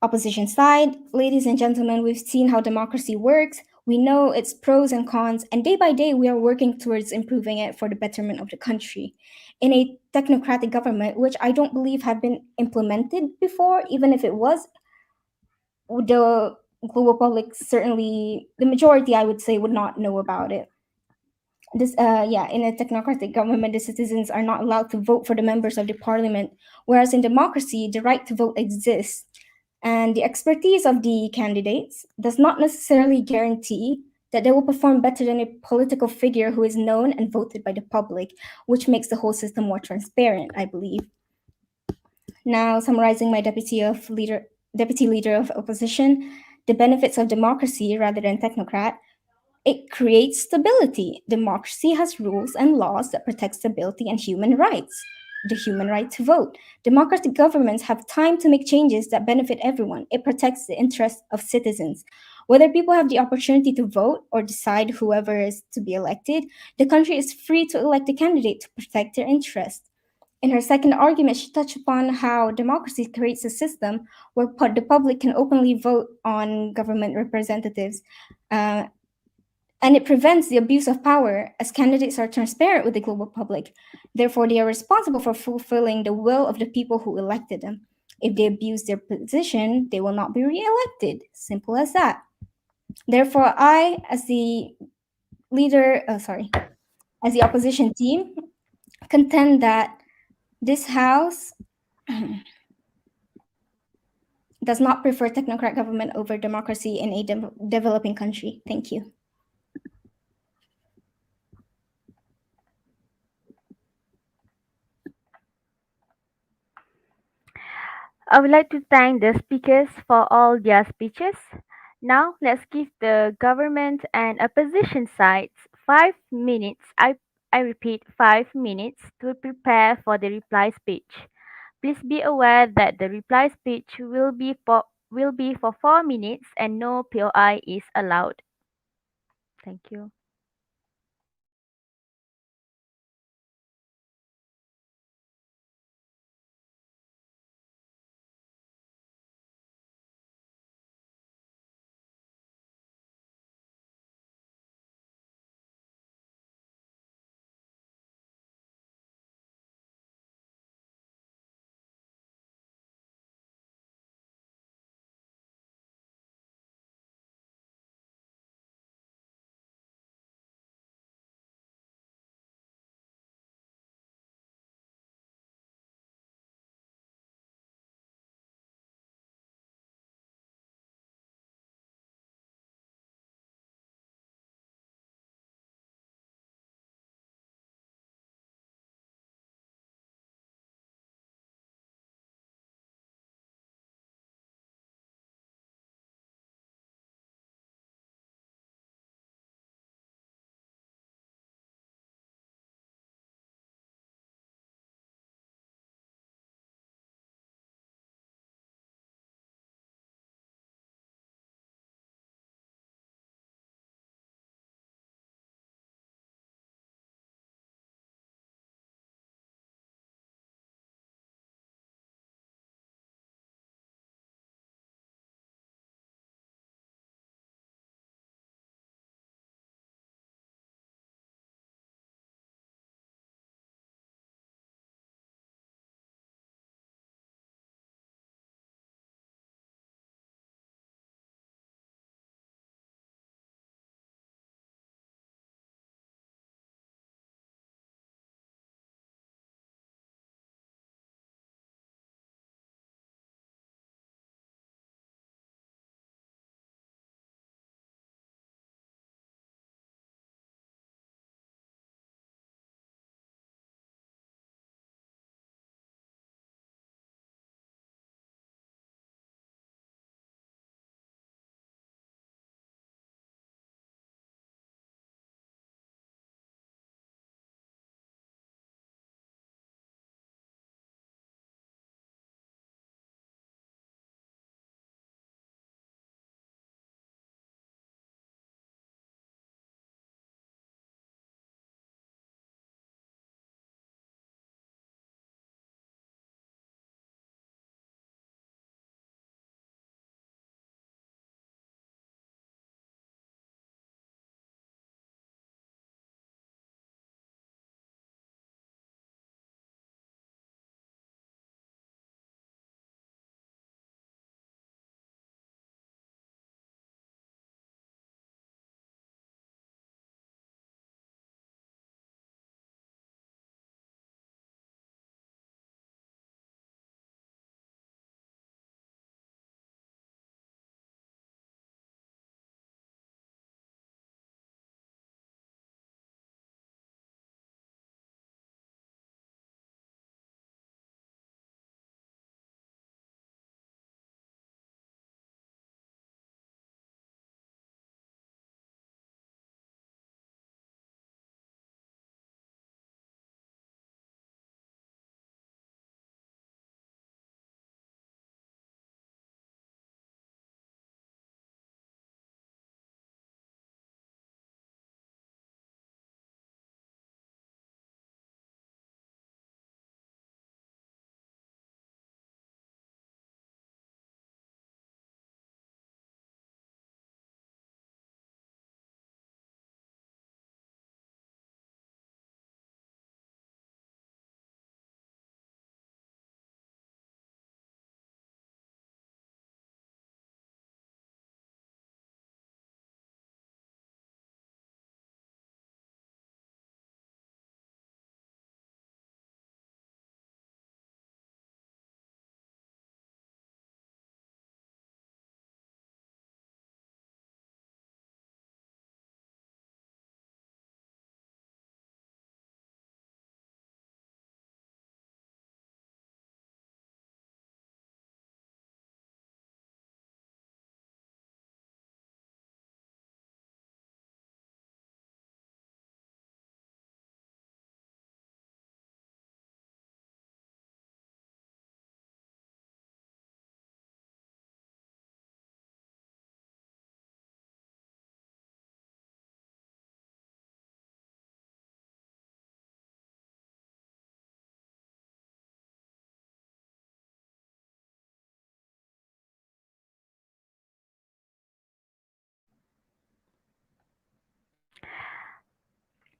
opposition side, ladies and gentlemen, we've seen how democracy works. We know its pros and cons, and day by day, we are working towards improving it for the betterment of the country. In a technocratic government, which I don't believe have been implemented before, even if it was, the global public, certainly the majority, I would say, would not know about it. In a technocratic government, the citizens are not allowed to vote for the members of the parliament, whereas in democracy, the right to vote exists. And the expertise of the candidates does not necessarily guarantee that they will perform better than a political figure who is known and voted by the public, which makes the whole system more transparent, I believe. Now, summarizing my deputy leader of opposition, the benefits of democracy rather than technocrat. It creates stability. Democracy has rules and laws that protect stability and human rights. The human right to vote. Democratic governments have time to make changes that benefit everyone. It protects the interests of citizens. Whether people have the opportunity to vote or decide whoever is to be elected, the country is free to elect a candidate to protect their interests. In her second argument, she touched upon how democracy creates a system where the public can openly vote on government representatives. Uh, and it prevents the abuse of power as candidates are transparent with the global public. Therefore, they are responsible for fulfilling the will of the people who elected them. If they abuse their position, they will not be re-elected. Simple as that. Therefore, I, as the as the opposition team, contend that this House does not prefer technocrat government over democracy in a developing country. Thank you. I would like to thank the speakers for all their speeches. Now, let's give the government and opposition sides 5 minutes. I repeat, 5 minutes to prepare for the reply speech. Please be aware that the reply speech will be for 4 minutes and no POI is allowed. Thank you.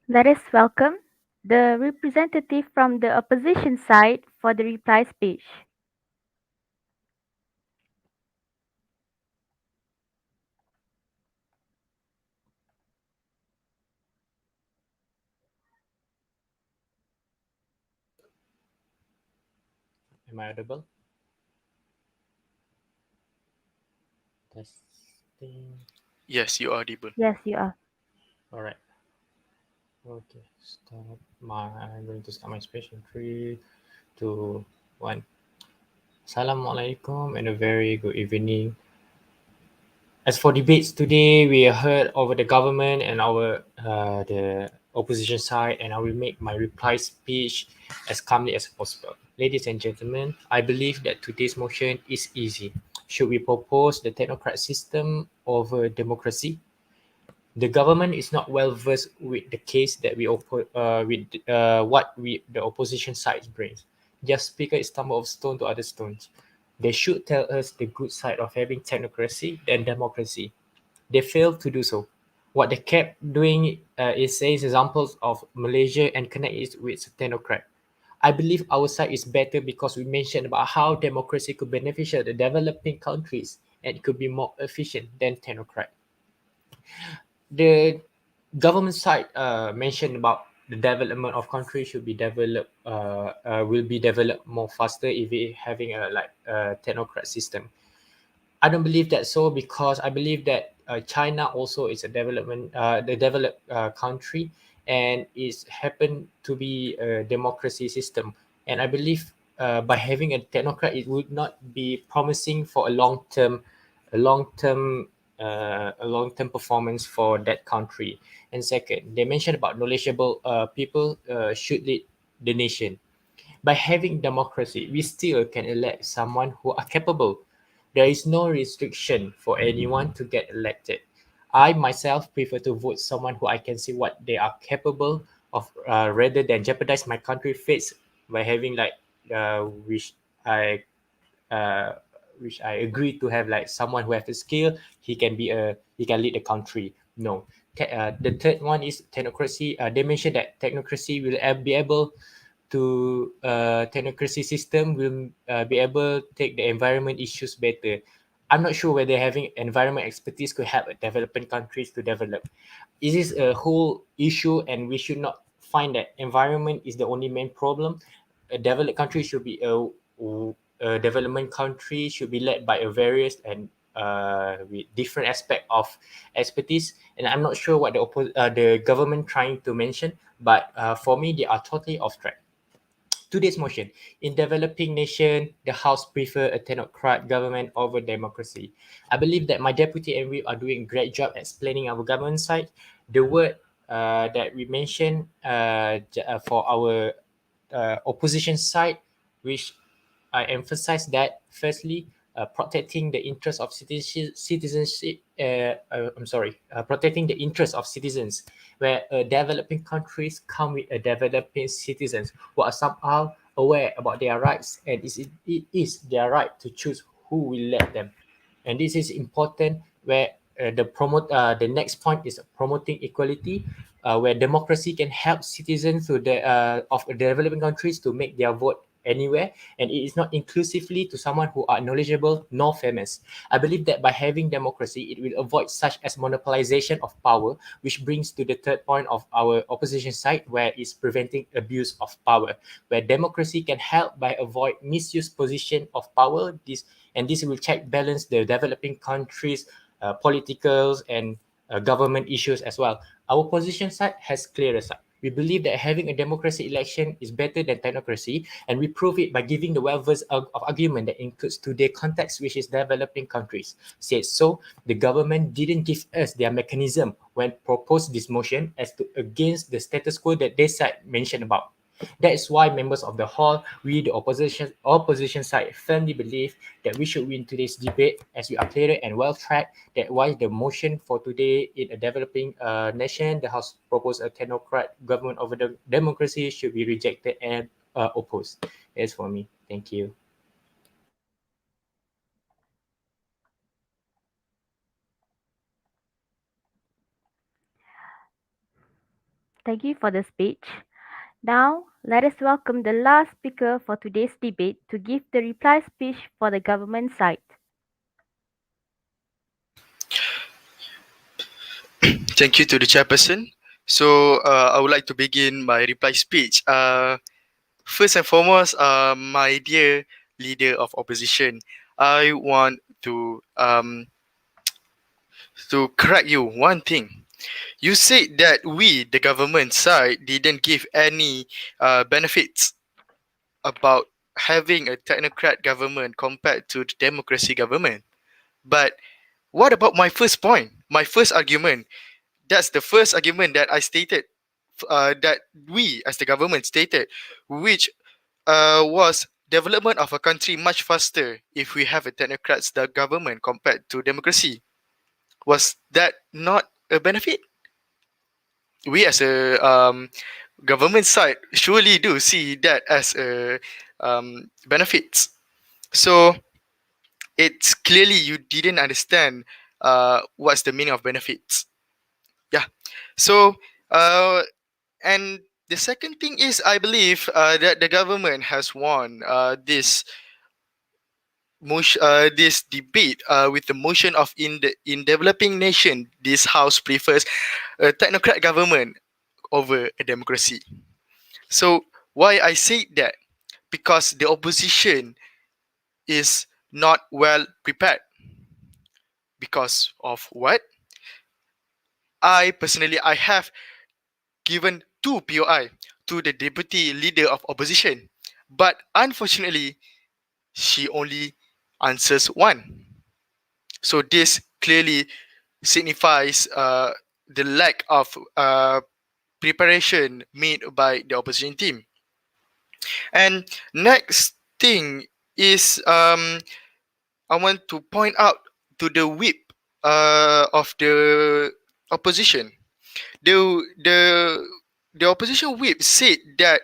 Let us welcome the representative from the opposition side for the reply speech. Am I audible? Testing. Yes, you are audible. Yes, you are. All right. Okay. Start my. I'm going to start my speech in three, two, one. Assalamualaikum and a very good evening. As for debates today, we heard over the government and our the opposition side, and I will make my reply speech as calmly as possible. Ladies and gentlemen, I believe that today's motion is easy. Should we propose the technocrat system over democracy? The government is not well versed with the case that with what we the opposition side brings. Their speaker is stumble of stone to other stones. They should tell us the good side of having technocracy than democracy. They failed to do so. What they kept doing is saying examples of Malaysia and connect it with technocrat. I believe our side is better because we mentioned about how democracy could beneficial the developing countries and it could be more efficient than technocrat. The government side mentioned about the development of countries should be developed will be developed more faster if we having a like a technocrat system. I don't believe that so because I believe that China also is a the developed country and is happen to be a democracy system. And I believe by having a technocrat, it would not be promising for a long term, a long term performance for that country. And second, they mentioned about knowledgeable people should lead the nation. By having democracy, we still can elect someone who are capable. There is no restriction for anyone to get elected. I myself prefer to vote someone who I can see what they are capable of rather than jeopardize my country fates by having like which I uh, which I agree to have like someone who has the skill. He can lead the country. No, the third one is technocracy. They mentioned that technocracy will be able to technocracy system will be able to take the environment issues better. I'm not sure whether having environment expertise could help developing countries to develop. It is a whole issue, and we should not find that environment is the only main problem. A developed country should be a development country should be led by a various and with different aspect of expertise. And I'm not sure what the government trying to mention, but for me, they are totally off track. Today's motion. In developing nation, the House prefer a technocrat government over democracy. I believe that my deputy and we are doing a great job explaining our government side. The word that we mentioned for our opposition side, which I emphasize that firstly, protecting the interest of citizenship. I'm sorry, protecting the interest of citizens, where developing countries come with a developing citizens who are somehow aware about their rights, and it is their right to choose who will let them. And this is important where the next point is promoting equality, where democracy can help citizens of developing countries to make their vote anywhere, and it is not inclusively to someone who are knowledgeable nor famous. I believe that by having democracy, it will avoid such as monopolization of power, which brings to the third point of our opposition side, where it's preventing abuse of power, where democracy can help by avoid misuse position of power. This will check balance the developing countries, politicals and government issues as well. Our position side has clearer side. We believe that having a democracy election is better than technocracy, and we prove it by giving the well-versed of argument that includes today context, which is developing countries. Said so, the government didn't give us their mechanism when proposed this motion as to against the status quo that they side mentioned about. That is why members of the hall, we the opposition side firmly believe that we should win today's debate as we are clear and well tracked. That why the motion for today in a developing nation, the House proposed a technocrat government over the democracy should be rejected and opposed. That's for me. Thank you. Thank you for the speech. Now, let us welcome the last speaker for today's debate to give the reply speech for the government side. Thank you to the chairperson. So I would like to begin my reply speech. First and foremost, my dear leader of opposition, I want to correct you one thing. You said that we, the government side, didn't give any benefits about having a technocrat government compared to the democracy government. But what about my first point? My first argument. That's the first argument that I stated, that we as the government stated, which was development of a country much faster if we have a technocrats the government compared to democracy. Was that not a benefit? We as a government side surely do see that as a benefits. So it's clearly you didn't understand what's the meaning of benefits. Yeah. So and the second thing is, I believe that the government has won this debate with the motion of in developing nation. This house prefers a technocrat government over a democracy. So why I say that? Because the opposition is not well prepared. Because of what? I personally I have given two POI to the deputy leader of opposition, but unfortunately she only answers one. So this clearly signifies the lack of preparation made by the opposition team. And next thing is I want to point out to the whip of the opposition. The the the opposition whip said that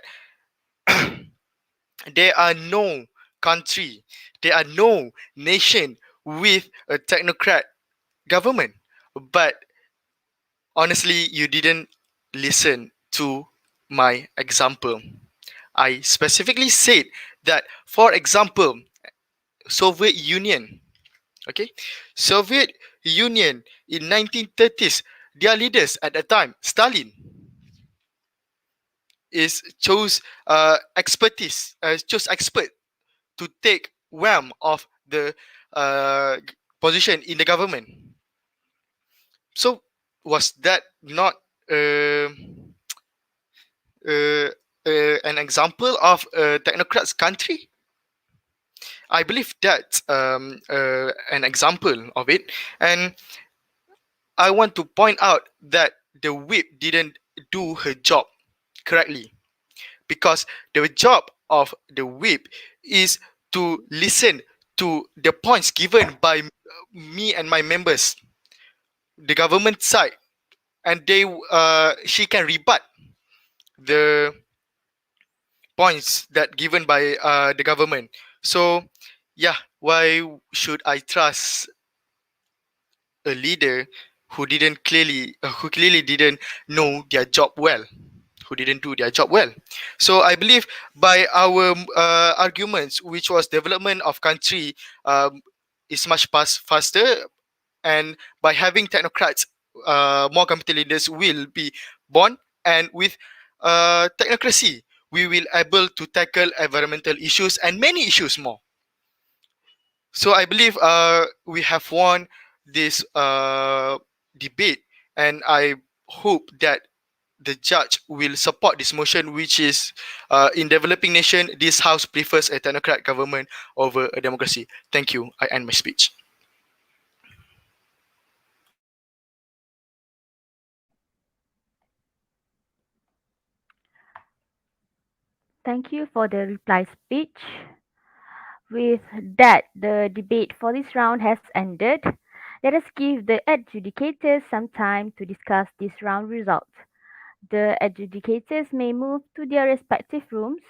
there are no country, there are no nation with a technocrat government. But honestly, you didn't listen to my example. I specifically said that, for example, Soviet Union, okay, Soviet Union in 1930s, their leaders at the time, Stalin, is chose expert to take wham of the position in the government. So was that not uh, uh, an example of a technocrat's country? I believe that's an example of it, and I want to point out that the whip didn't do her job correctly, because the job of the whip is to listen to the points given by me and my members, the government side, and she can rebut the points that given by the government. So yeah, why should I trust a leader who clearly didn't know their job well, who didn't do their job well? So I believe by our arguments, which was development of country is much faster, and by having technocrats, more competent leaders will be born, and with technocracy we will able to tackle environmental issues and many issues more. So I believe we have won this debate, and I hope that the judge will support this motion, which is in developing nation, this house prefers a technocrat government over a democracy. Thank you. I end my speech. Thank you for the reply speech. With that, the debate for this round has ended. Let us give the adjudicators some time to discuss this round results. The adjudicators may move to their respective rooms.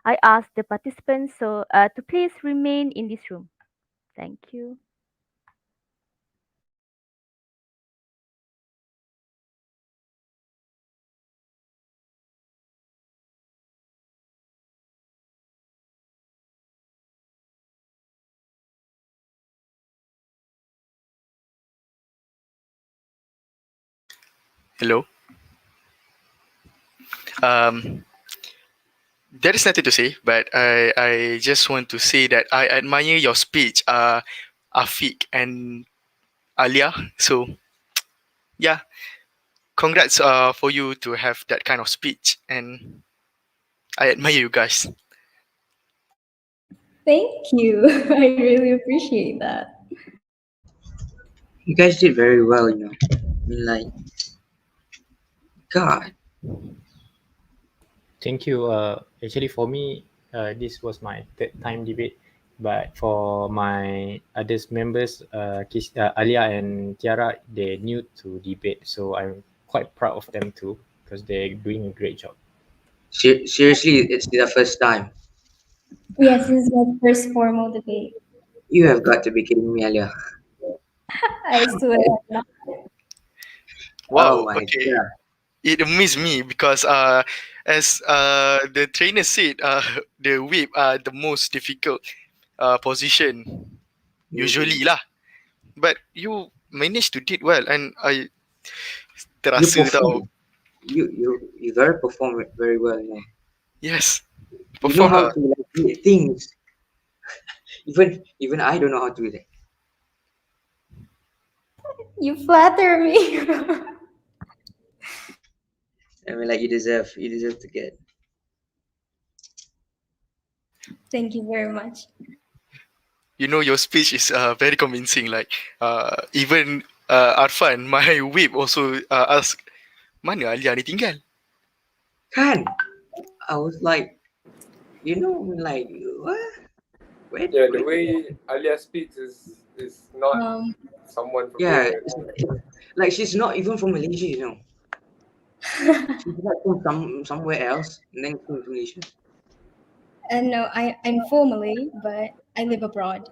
I ask the participants to please remain in this room. Thank you. Hello. Um, there is nothing to say, but I just want to say that I admire your speech, Afiq and Alia. So yeah, congrats for you to have that kind of speech, and I admire you guys. Thank you. I really appreciate that. You guys did very well, you know. I mean, like, God, Thank you. Actually, for me, this was my third time debate, but for my others members, Alia and Tiara, they're new to debate, so I'm quite proud of them too because they're doing a great job. seriously, it's the first time. Yes, this is my first formal debate. You have got to be kidding me, Alia. I swear I'm not. Oh Wow. my Okay. God. It amazed me because as the trainer said, the whip are the most difficult position Mm-mm. usually lah. But you managed to did well, and I You terasa tau. perform. You gotta perform it very well, you know. Yes, You know perform how lah. to like do things. Even I don't know how to do that. You flatter me. I mean, like you deserve to get. Thank you very much. You know your speech is very convincing. Like even Arfan, my whip also ask mana Alia ni tinggal. Kan? I was like, like what? Where? Yeah, the Where? way Alia speaks is not Um, someone from Yeah, here at all. it's like she's not even from Malaysia, you know. She's like from somewhere else, and then came to Malaysia. and no, I'm formally, but I live abroad.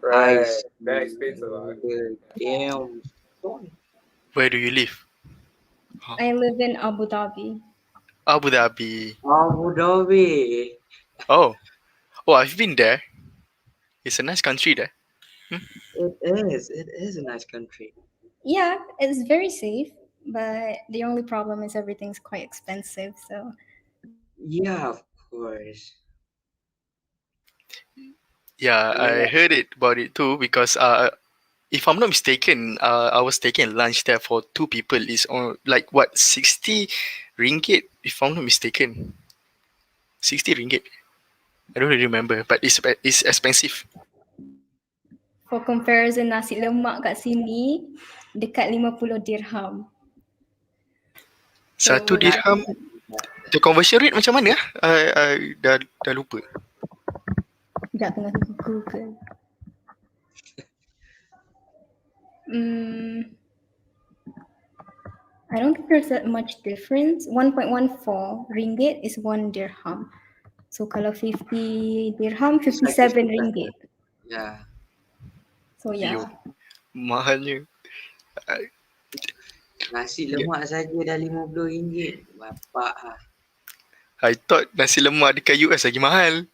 I Right. That see. explains a lot. Damn. Son. Where do you live? I live in Abu Dhabi. Abu Dhabi. Abu Dhabi. Oh, oh, I've been there. It's a nice country there. It is. It is a nice country. Yeah, it's very safe, but the only problem is everything's quite expensive. So Yeah, of course. Yeah, I mean, I like, heard it about it too because if I'm not mistaken, I was taking lunch there for two people. It's on like what 60 ringgit if I'm not mistaken. 60 ringgit. I don't really remember, but it's expensive. for comparison, nasi lemak kat sini dekat 50 dirham. Satu So dirham. The conversion rate macam mana? I dah lupa. sekejap tengah Google. Mm, I don't think there's that much difference. 1.14 ringgit is 1 dirham. So kalau 50 dirham, it's like it's 57 ringgit. yeah. So Yo, yeah. mahalnya. Nasi Yeah. lemak saja dah RM50. Bapak ah. I thought nasi lemak dekat US lagi mahal.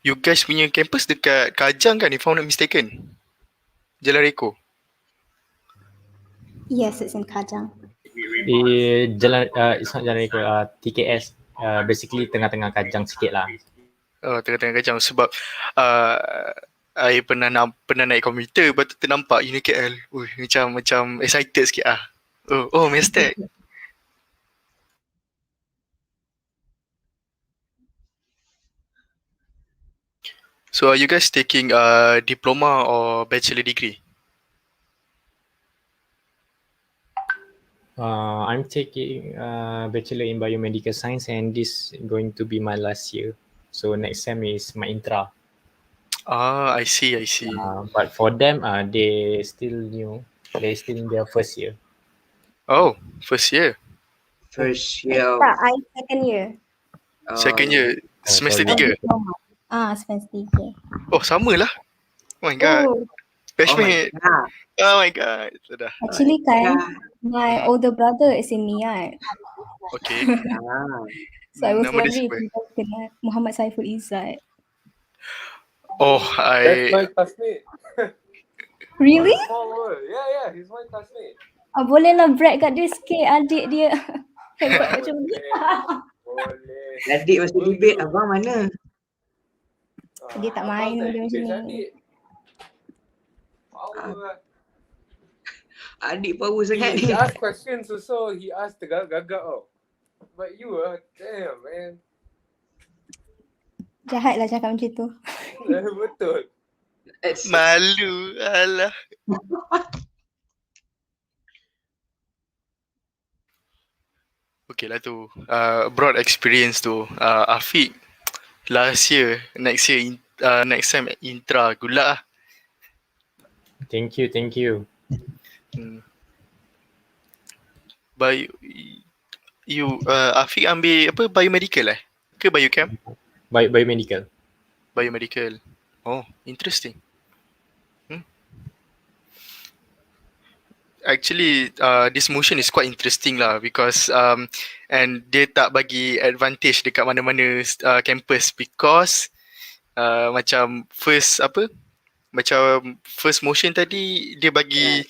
You guys punya campus dekat Kajang kan if I'm not mistaken? Jalan Reko. Yes, it's in Kajang. It's not jalan ikut TKS. Basically tengah-tengah Kajang sikit lah. Oh, tengah-tengah Kajang sebab I pernah naik komuter lepas tu ternampak Uni KL. Macam excited sikit ah. Oh, Mestek. So are you guys taking diploma or bachelor degree? I'm taking Bachelor in Biomedical Science and this is going to be my last year. So next sem is my intra. I see. But for them, they still new. They still in their first year. Oh, first year. First year of Tak, I second year. Second year. Oh, Semester sorry. 3. Diploma. Semester 3. Oh, sama lah. Oh my god. Oh, oh my Batchmate. god. Oh my god. Sudah. actually kan, God. my older brother is in Niat. Okay. Ah. So I was Nama dia wondering if siapa? you guys kenal Muhammad Saiful Izzat. Oh, That's my classmate. Really? Small world. Yeah, he's my classmate. Bolehlah brag kat dia sikit, adik dia hebat macam ni. Boleh. Adik masa Will debate, do. abang mana? Dia tak main Abang benda tak macam engage ni. adik. Power lah. Adik power sangat He ni. asked questions also. He asked tegak-gagak But you damn man. Jahat lah cakap macam tu. Betul. malu. Alah. Okay lah tu. Broad experience tu. Afiq, last year, next year, next time intra. Good luck lah. Thank you. Afiq ambil apa? Biomedical ke biochem? Biomedical. Biomedical. Oh, interesting. Actually, this motion is quite interesting lah because and dia tak bagi advantage dekat mana-mana campus because macam first motion tadi dia bagi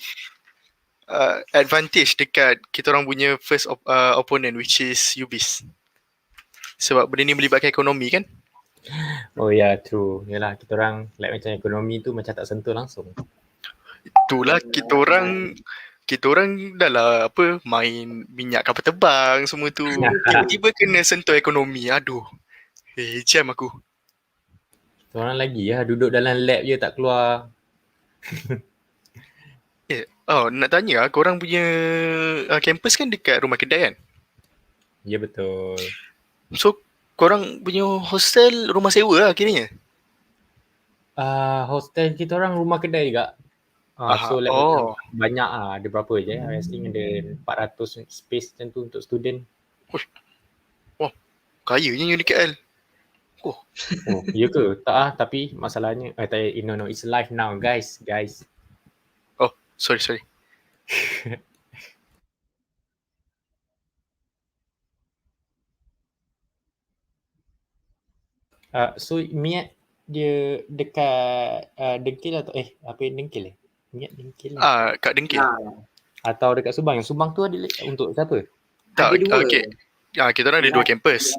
advantage dekat kita orang punya first opponent which is UBIS. Sebab benda ni melibatkan ekonomi kan? Oh ya, true. Yalah, kita orang like macam ekonomi tu macam tak sentuh langsung. Itulah kita orang dah lah main minyak kapal terbang semua tu. Tiba-tiba kena sentuh ekonomi. Aduh. Jam aku. Kita orang lagi duduk dalam lab je tak keluar. Nak tanya korang punya campus kan dekat rumah kedai kan? Ya betul. So korang punya hostel rumah sewa lah kiranya? Hostel kita orang rumah kedai juga. So like banyak ada berapa je. I think ada 400 space macam tu untuk student. Wah, kayanya di KL. Oh, ya ke? Tak tapi masalahnya no, it's live now guys. Oh, sorry. So Miat dia dekat Dengkil atau Dengkil Miat Dengkil kat Dengkil. Atau dekat Subang. Yang Subang tu ada untuk siapa? Tak, Ada dua. okay. Kita orang ada dua kampus.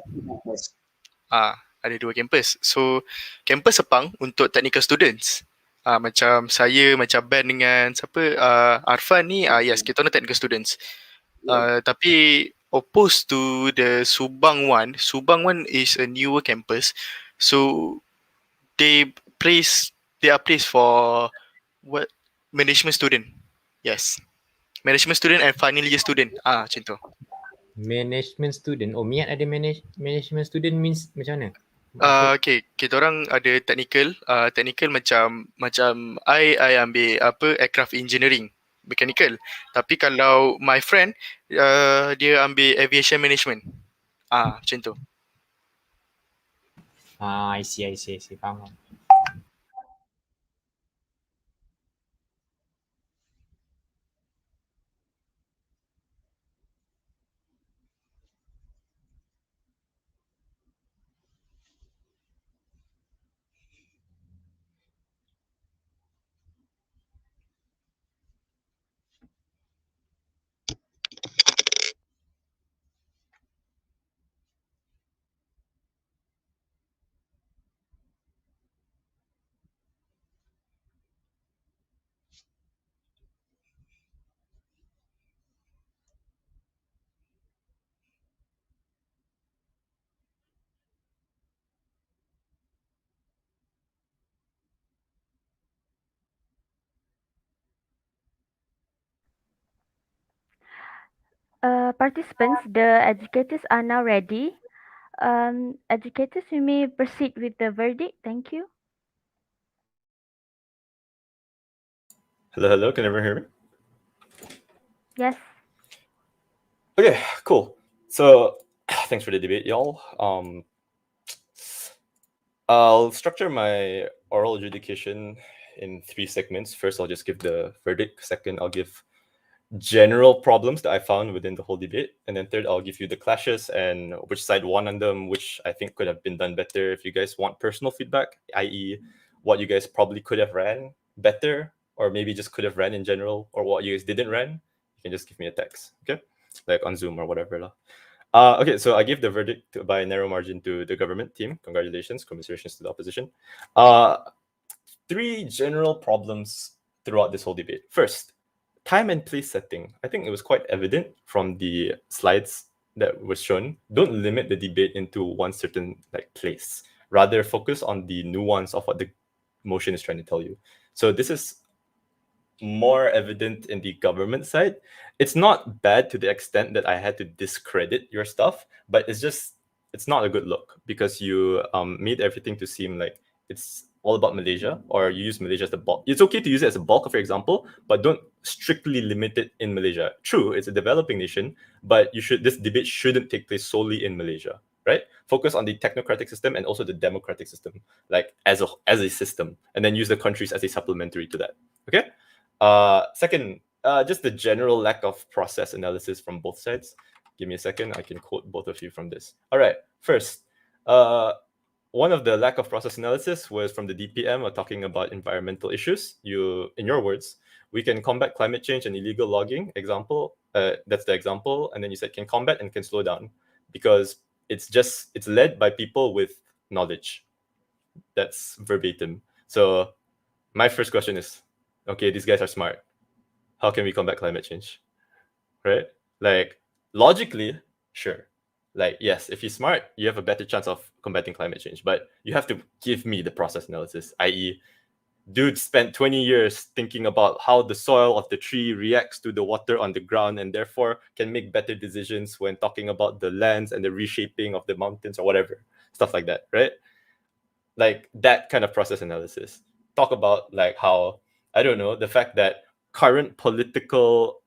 Ada dua kampus. So kampus Sepang untuk technical students. Macam saya, macam Ben dengan siapa Arfan ni, yes, kita orang technical students. Tapi opposed to the Subang one is a newer campus. So they are placed for what? Management student. Yes. Management student and final year student. Macam tu. Management student. Oh, Miat ada management student means macam mana? Okay, kita orang ada technical macam I ambil aircraft engineering, mechanical. Tapi kalau my friend dia ambil aviation management. Macam tu. I see. Faham. Participants, the educators are now ready. Educators, you may proceed with the verdict. Thank you. Hello, can everyone hear me? Yes. Okay, cool. So thanks for the debate, y'all. I'll structure my oral adjudication in 3 segments. First, I'll just give the verdict. Second, I'll give general problems that I found within the whole debate. And then third, I'll give you the clashes and which side won on them, which I think could have been done better. If you guys want personal feedback, i.e., what you guys probably could have ran better, or maybe just could have ran in general, or what you guys didn't ran, you can just give me a text, okay? Like on Zoom or whatever. Lah. Okay, so I give the verdict by a narrow margin to the government team. Congratulations, commiserations to the opposition. Three general problems throughout this whole debate. First, time and place setting. I think it was quite evident from the slides that was shown. Don't limit the debate into one certain like place. Rather, focus on the nuance of what the motion is trying to tell you. So this is more evident in the government side. It's not bad to the extent that I had to discredit your stuff, but it's not a good look because you made everything to seem like it's all about Malaysia, or you use Malaysia as the bulk. It's okay to use it as a bulk of your example, but don't strictly limit it in Malaysia. True, it's a developing nation, but this debate shouldn't take place solely in Malaysia, right? Focus on the technocratic system and also the democratic system, like as a system, and then use the countries as a supplementary to that. Okay. Second, just the general lack of process analysis from both sides. Give me a second. I can quote both of you from this. All right. First, one of the lack of process analysis was from the DPM talking about environmental issues. In your words, we can combat climate change and illegal logging. Example, that's the example. And then you said can combat and can slow down because it's led by people with knowledge. That's verbatim. So my first question is, okay, these guys are smart. How can we combat climate change? Right? Like, logically, sure. Like, yes, if you're smart, you have a better chance of combating climate change. But you have to give me the process analysis, i.e., dude spent 20 years thinking about how the soil of the tree reacts to the water on the ground and therefore can make better decisions when talking about the lands and the reshaping of the mountains or whatever. Stuff like that, right? Like that kind of process analysis. Talk about like how, I don't know, the fact that current political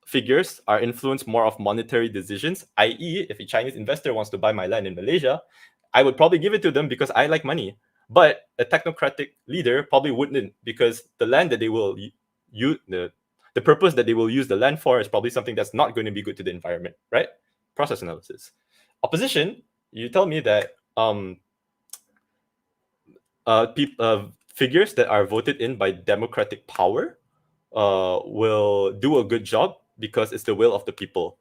figures are influenced more of monetary decisions, i.e., if a Chinese investor wants to buy my land in Malaysia, I would probably give it to them because I like money. But a technocratic leader probably wouldn't, because the land that they will use, the purpose that they will use the land for is probably something that's not going to be good to the environment, right? Process analysis. Opposition, you tell me that figures that are voted in by democratic power will do a good job because it's the will of the people.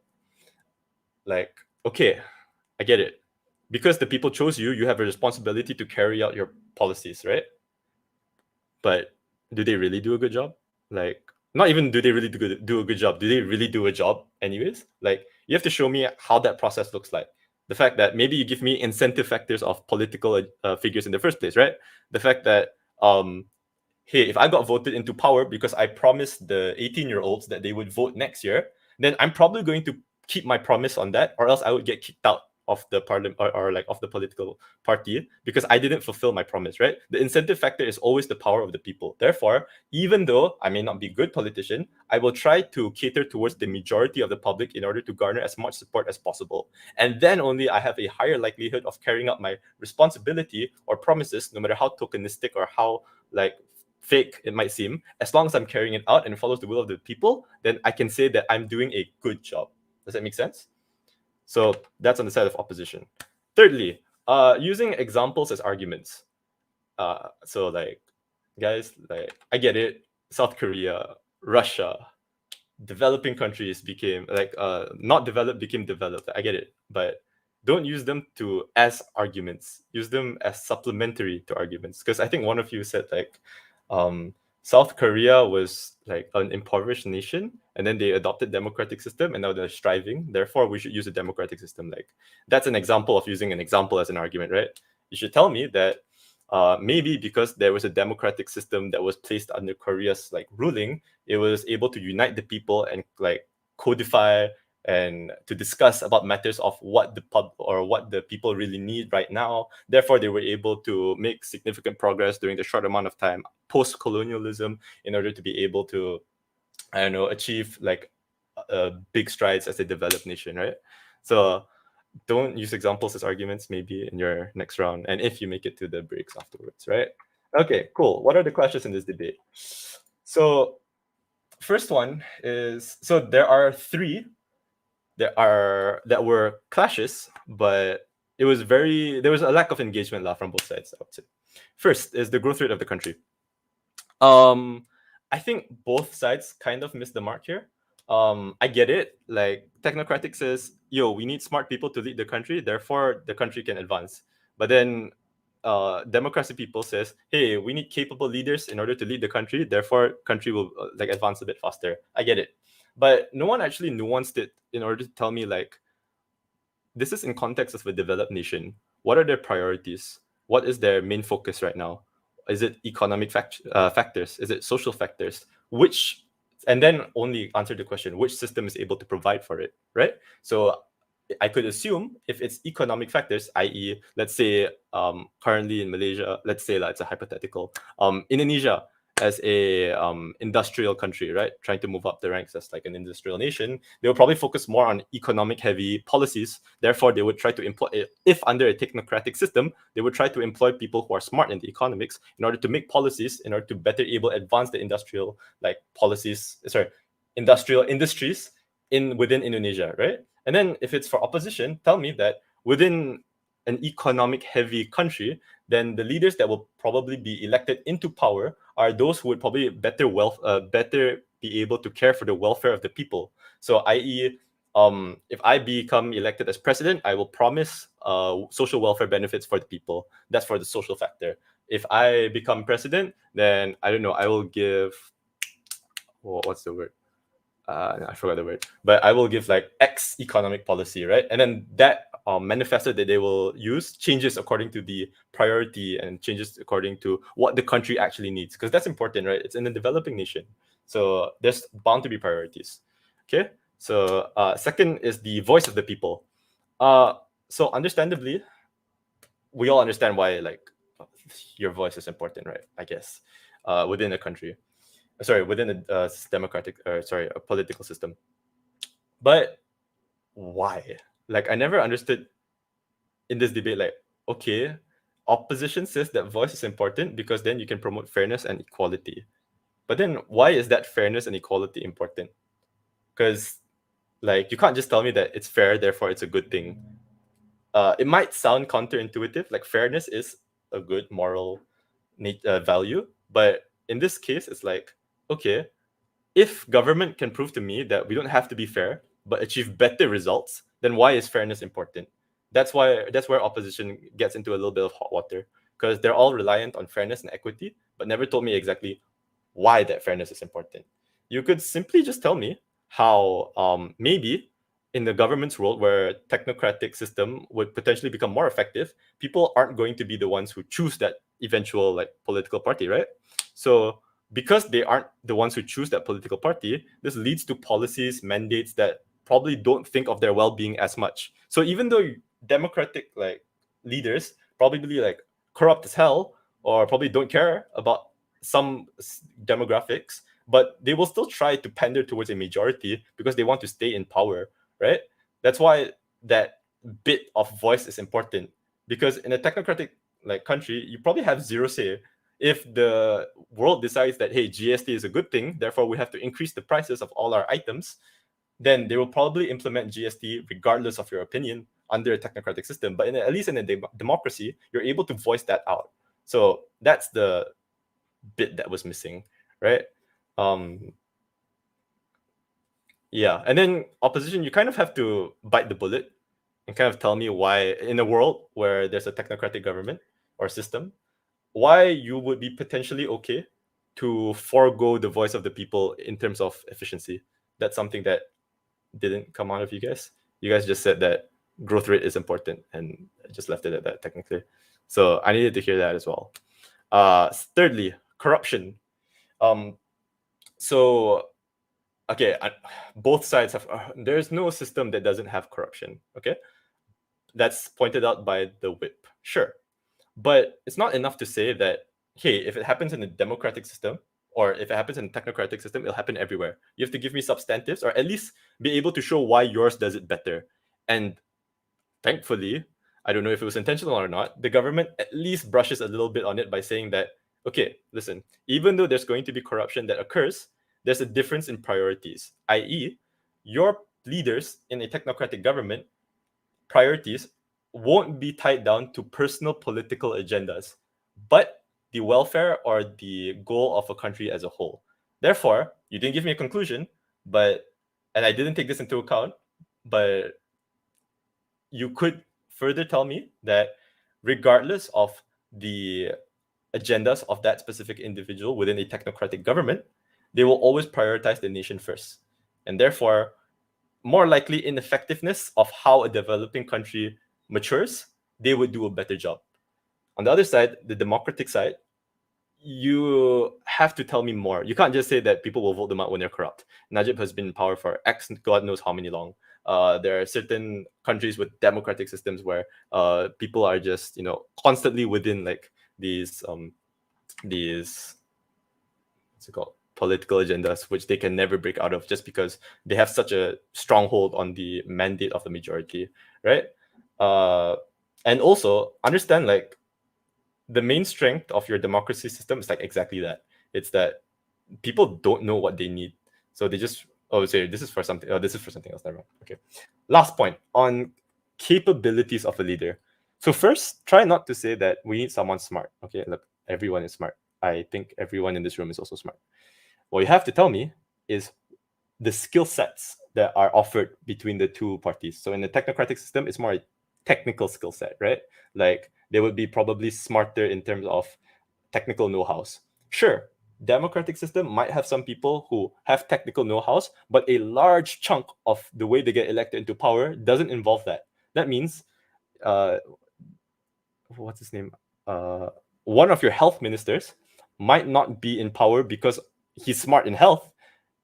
Like, okay, I get it. Because the people chose you, you have a responsibility to carry out your policies, right? But do they really do a good job? Like, not even do they really do a good job. Do they really do a job anyways? Like, you have to show me how that process looks like. The fact that maybe you give me incentive factors of political figures in the first place, right? The fact that, hey, if I got voted into power because I promised the 18-year-olds that they would vote next year, then I'm probably going to keep my promise on that, or else I would get kicked out of the parliament or like of the political party because I didn't fulfill my promise, right? The incentive factor is always the power of the people. Therefore, even though I may not be a good politician, I will try to cater towards the majority of the public in order to garner as much support as possible. And then only I have a higher likelihood of carrying out my responsibility or promises, no matter how tokenistic or how like fake it might seem. As long as I'm carrying it out and it follows the will of the people, then I can say that I'm doing a good job. Does that make sense? So that's on the side of opposition. Thirdly, using examples as arguments. So like, guys, like I get it. South Korea, Russia, developing countries became like not developed became developed. I get it, but don't use them as arguments. Use them as supplementary to arguments. Because I think one of you said like, South Korea was like an impoverished nation, and then they adopted democratic system, and now they're striving. Therefore, we should use a democratic system. Like that's an example of using an example as an argument, right? You should tell me that maybe because there was a democratic system that was placed under Korea's like ruling, it was able to unite the people and like codify and to discuss about matters of what the people really need right now. Therefore, they were able to make significant progress during the short amount of time post-colonialism in order to be able to, I don't know, achieve like big strides as a developed nation, right? So don't use examples as arguments maybe in your next round, and if you make it to the breaks afterwards, right? Okay, cool. What are the clashes in this debate? So first one is, so there are three that were clashes, but there was a lack of engagement from both sides, I would say. First is the growth rate of the country. Um, I think both sides kind of missed the mark here. I get it. Like technocratic says, "Yo, we need smart people to lead the country, therefore the country can advance." But then, democracy people says, "Hey, we need capable leaders in order to lead the country, therefore country will like advance a bit faster." I get it, but no one actually nuanced it in order to tell me like this is in context of a developed nation. What are their priorities? What is their main focus right now? Is it economic factors? Is it social factors? Which, and then only answer the question, which system is able to provide for it, right? So I could assume if it's economic factors, i.e., let's say currently in Malaysia, let's say that it's a hypothetical, Indonesia as a industrial country, right, trying to move up the ranks as like an industrial nation, they will probably focus more on economic heavy policies. Therefore, they would try to employ, if under a technocratic system, they would try to employ people who are smart in the economics in order to make policies, in order to better able advance the industrial like policies, industrial industries within Indonesia, right? And then if it's for opposition, tell me that within an economic heavy country, then the leaders that will probably be elected into power are those who would probably better be able to care for the welfare of the people. So, i.e., if I become elected as president, I will promise social welfare benefits for the people. That's for the social factor. If I become president, then I don't know. I will give what's the word? I forgot the word, but I will give like X economic policy, right? And then that manifesto that they will use changes according to the priority and changes according to what the country actually needs, because that's important, right? It's in a developing nation, so there's bound to be priorities. Okay, so second is the voice of the people. So understandably, we all understand why like your voice is important, right? I guess within a country, within a democratic, a political system. But why? Like, I never understood in this debate, like, okay, opposition says that voice is important because then you can promote fairness and equality. But then why is that fairness and equality important? Because, like, you can't just tell me that it's fair, therefore it's a good thing. It might sound counterintuitive, like fairness is a good moral value, but in this case, it's like, okay, if government can prove to me that we don't have to be fair but achieve better results, then why is fairness important? That's where opposition gets into a little bit of hot water, because they're all reliant on fairness and equity, but never told me exactly why that fairness is important. You could simply just tell me how maybe in the government's world where technocratic system would potentially become more effective, people aren't going to be the ones who choose that eventual like political party, right? So because they aren't the ones who choose that political party, this leads to policies, mandates that probably don't think of their well-being as much. So even though democratic like leaders probably like corrupt as hell or probably don't care about some demographics, but they will still try to pander towards a majority because they want to stay in power, right? That's why that bit of voice is important, because in a technocratic like country, you probably have zero say. If the world decides that, hey, GST is a good thing, therefore we have to increase the prices of all our items, then they will probably implement GST regardless of your opinion under a technocratic system. But at least in a democracy, you're able to voice that out. So that's the bit that was missing, right? Yeah, and then opposition, you kind of have to bite the bullet and kind of tell me why, in a world where there's a technocratic government or system, why you would be potentially okay to forego the voice of the people in terms of efficiency. That's something that didn't come out of you guys. You guys just said that growth rate is important and just left it at that technically. So I needed to hear that as well. Thirdly, corruption. So okay, both sides have. There's no system that doesn't have corruption. Okay, that's pointed out by the whip. Sure, but it's not enough to say that, hey, if it happens in a democratic system or if it happens in a technocratic system, it'll happen everywhere. You have to give me substantives or at least be able to show why yours does it better. And thankfully, I don't know if it was intentional or not, the government at least brushes a little bit on it by saying that, okay, listen, even though there's going to be corruption that occurs, there's a difference in priorities, i.e., your leaders in a technocratic government priorities won't be tied down to personal political agendas, but the welfare or the goal of a country as a whole. Therefore, you didn't give me a conclusion, but and I didn't take this into account, but you could further tell me that regardless of the agendas of that specific individual within a technocratic government, they will always prioritize the nation first. And therefore, more likely ineffectiveness of how a developing country matures, they would do a better job. On the other side, the democratic side, you have to tell me more. You can't just say that people will vote them out when they're corrupt. Najib has been in power for X, God knows how many long. There are certain countries with democratic systems where people are just, constantly within like these what's it called, political agendas, which they can never break out of just because they have such a stronghold on the mandate of the majority, right? And also understand like the main strength of your democracy system is like exactly that. It's that people don't know what they need, so they just sorry, this is for something. Oh, this is for something else. Never mind. Okay. Last point on capabilities of a leader. So first, try not to say that we need someone smart. Okay, look, everyone is smart. I think everyone in this room is also smart. What you have to tell me is the skill sets that are offered between the two parties. So in the technocratic system, it's more a technical skill set, right? Like they would be probably smarter in terms of technical know-hows. Sure, democratic system might have some people who have technical know-hows, but a large chunk of the way they get elected into power doesn't involve that. That means, what's his name? One of your health ministers might not be in power because he's smart in health.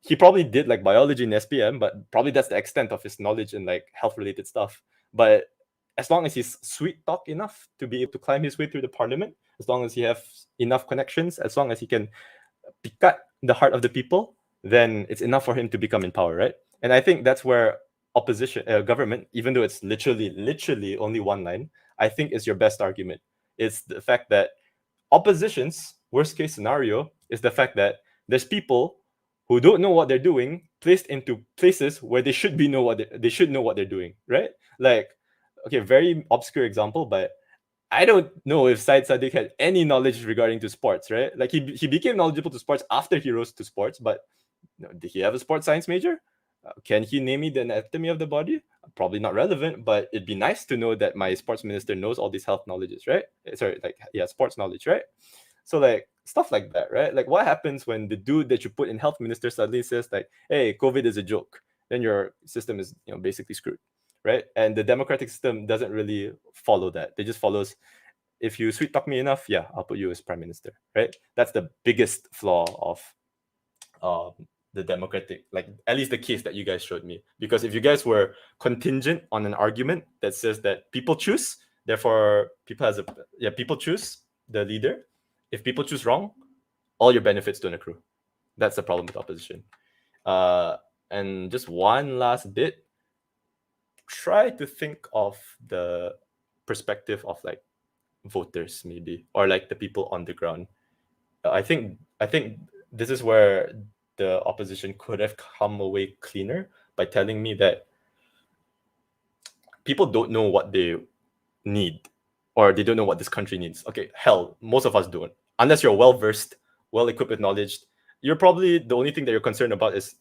He probably did like biology in SPM, but probably that's the extent of his knowledge in like health related stuff. But as long as he's sweet talk enough to be able to climb his way through the parliament, as long as he has enough connections, as long as he can pick the heart of the people, then it's enough for him to become in power, right? And I think that's where opposition government, even though it's literally only one line, I think is your best argument. It's the fact that opposition's worst case scenario is the fact that there's people who don't know what they're doing placed into places where they should be know what they should know what they're doing, right? Like, okay, very obscure example, but I don't know if Said Sadiq had any knowledge regarding to sports, right? Like he became knowledgeable to sports after he rose to sports, but did he have a sports science major? Can he name me the anatomy of the body? Probably not relevant, but it'd be nice to know that my sports minister knows all these health knowledges, right? Sorry, like sports knowledge, right? So like stuff like that, right? Like what happens when the dude that you put in health minister suddenly says like, "Hey, COVID is a joke," then your system is basically screwed, right? And the democratic system doesn't really follow that. It just follows, if you sweet talk me enough, yeah, I'll put you as prime minister, right? That's the biggest flaw of the democratic, like at least the case that you guys showed me. Because if you guys were contingent on an argument that says that people choose, therefore people choose the leader. If people choose wrong, all your benefits don't accrue. That's the problem with opposition. And just one last bit, try to think of the perspective of like voters maybe, or like the people on the ground. I think this is where the opposition could have come away cleaner by telling me that people don't know what they need, or they don't know what this country needs. Okay, hell, most of us don't. Unless you're well versed, well equipped with knowledge, you're probably the only thing that you're concerned about is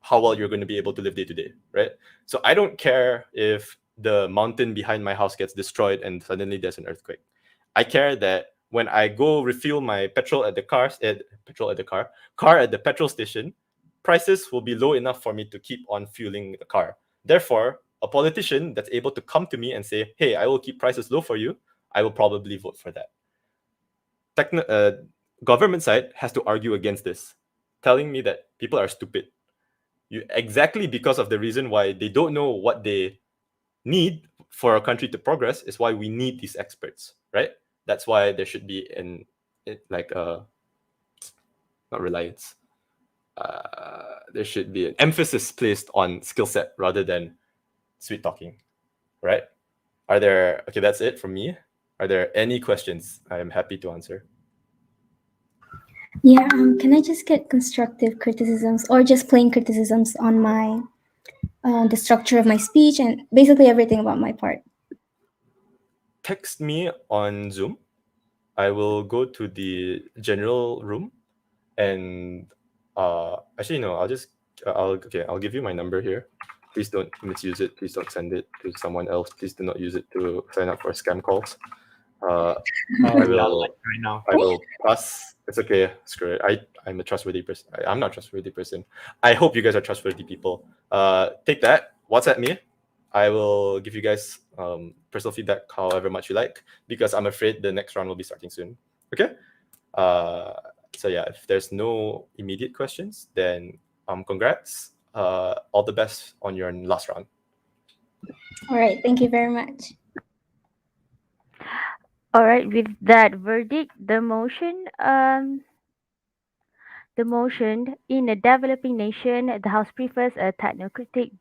how well you're going to be able to live day to day, right? So I don't care if the mountain behind my house gets destroyed and suddenly there's an earthquake. I care that when I go refuel my petrol at the car at the petrol station, prices will be low enough for me to keep on fueling the car. Therefore, a politician that's able to come to me and say, "Hey, I will keep prices low for you," I will probably vote for that. Government side has to argue against this, telling me that people are stupid. Exactly because of the reason why they don't know what they need for a country to progress is why we need these experts, right? That's why there should be not reliance. There should be an emphasis placed on skill set rather than sweet talking, right? Okay, that's it from me. Are there any questions? I am happy to answer. Yeah, can I just get constructive criticisms or just plain criticisms on my the structure of my speech and basically everything about my part? Text me on Zoom. I will go to the general room and actually no, I'll give you my number here. Please don't misuse it. Please don't send it to someone else. Please do not use it to sign up for scam calls. Uh, I We are will live right now. I will pass. It's okay. Screw it. I'm a trustworthy person. I'm not a trustworthy person. I hope you guys are trustworthy people. Take that. WhatsApp me. I will give you guys personal feedback however much you like because I'm afraid the next round will be starting soon. Okay. Uh, so yeah, if there's no immediate questions, then congrats. All the best on your last round. All right, thank you very much. All right, with that verdict, the motion in a developing nation, the House prefers a technocratic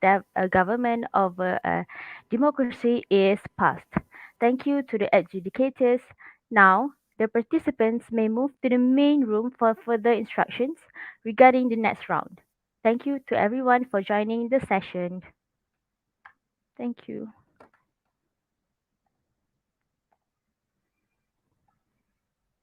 government over a democracy is passed. Thank you to the adjudicators. Now, the participants may move to the main room for further instructions regarding the next round. Thank you to everyone for joining the session. Thank you.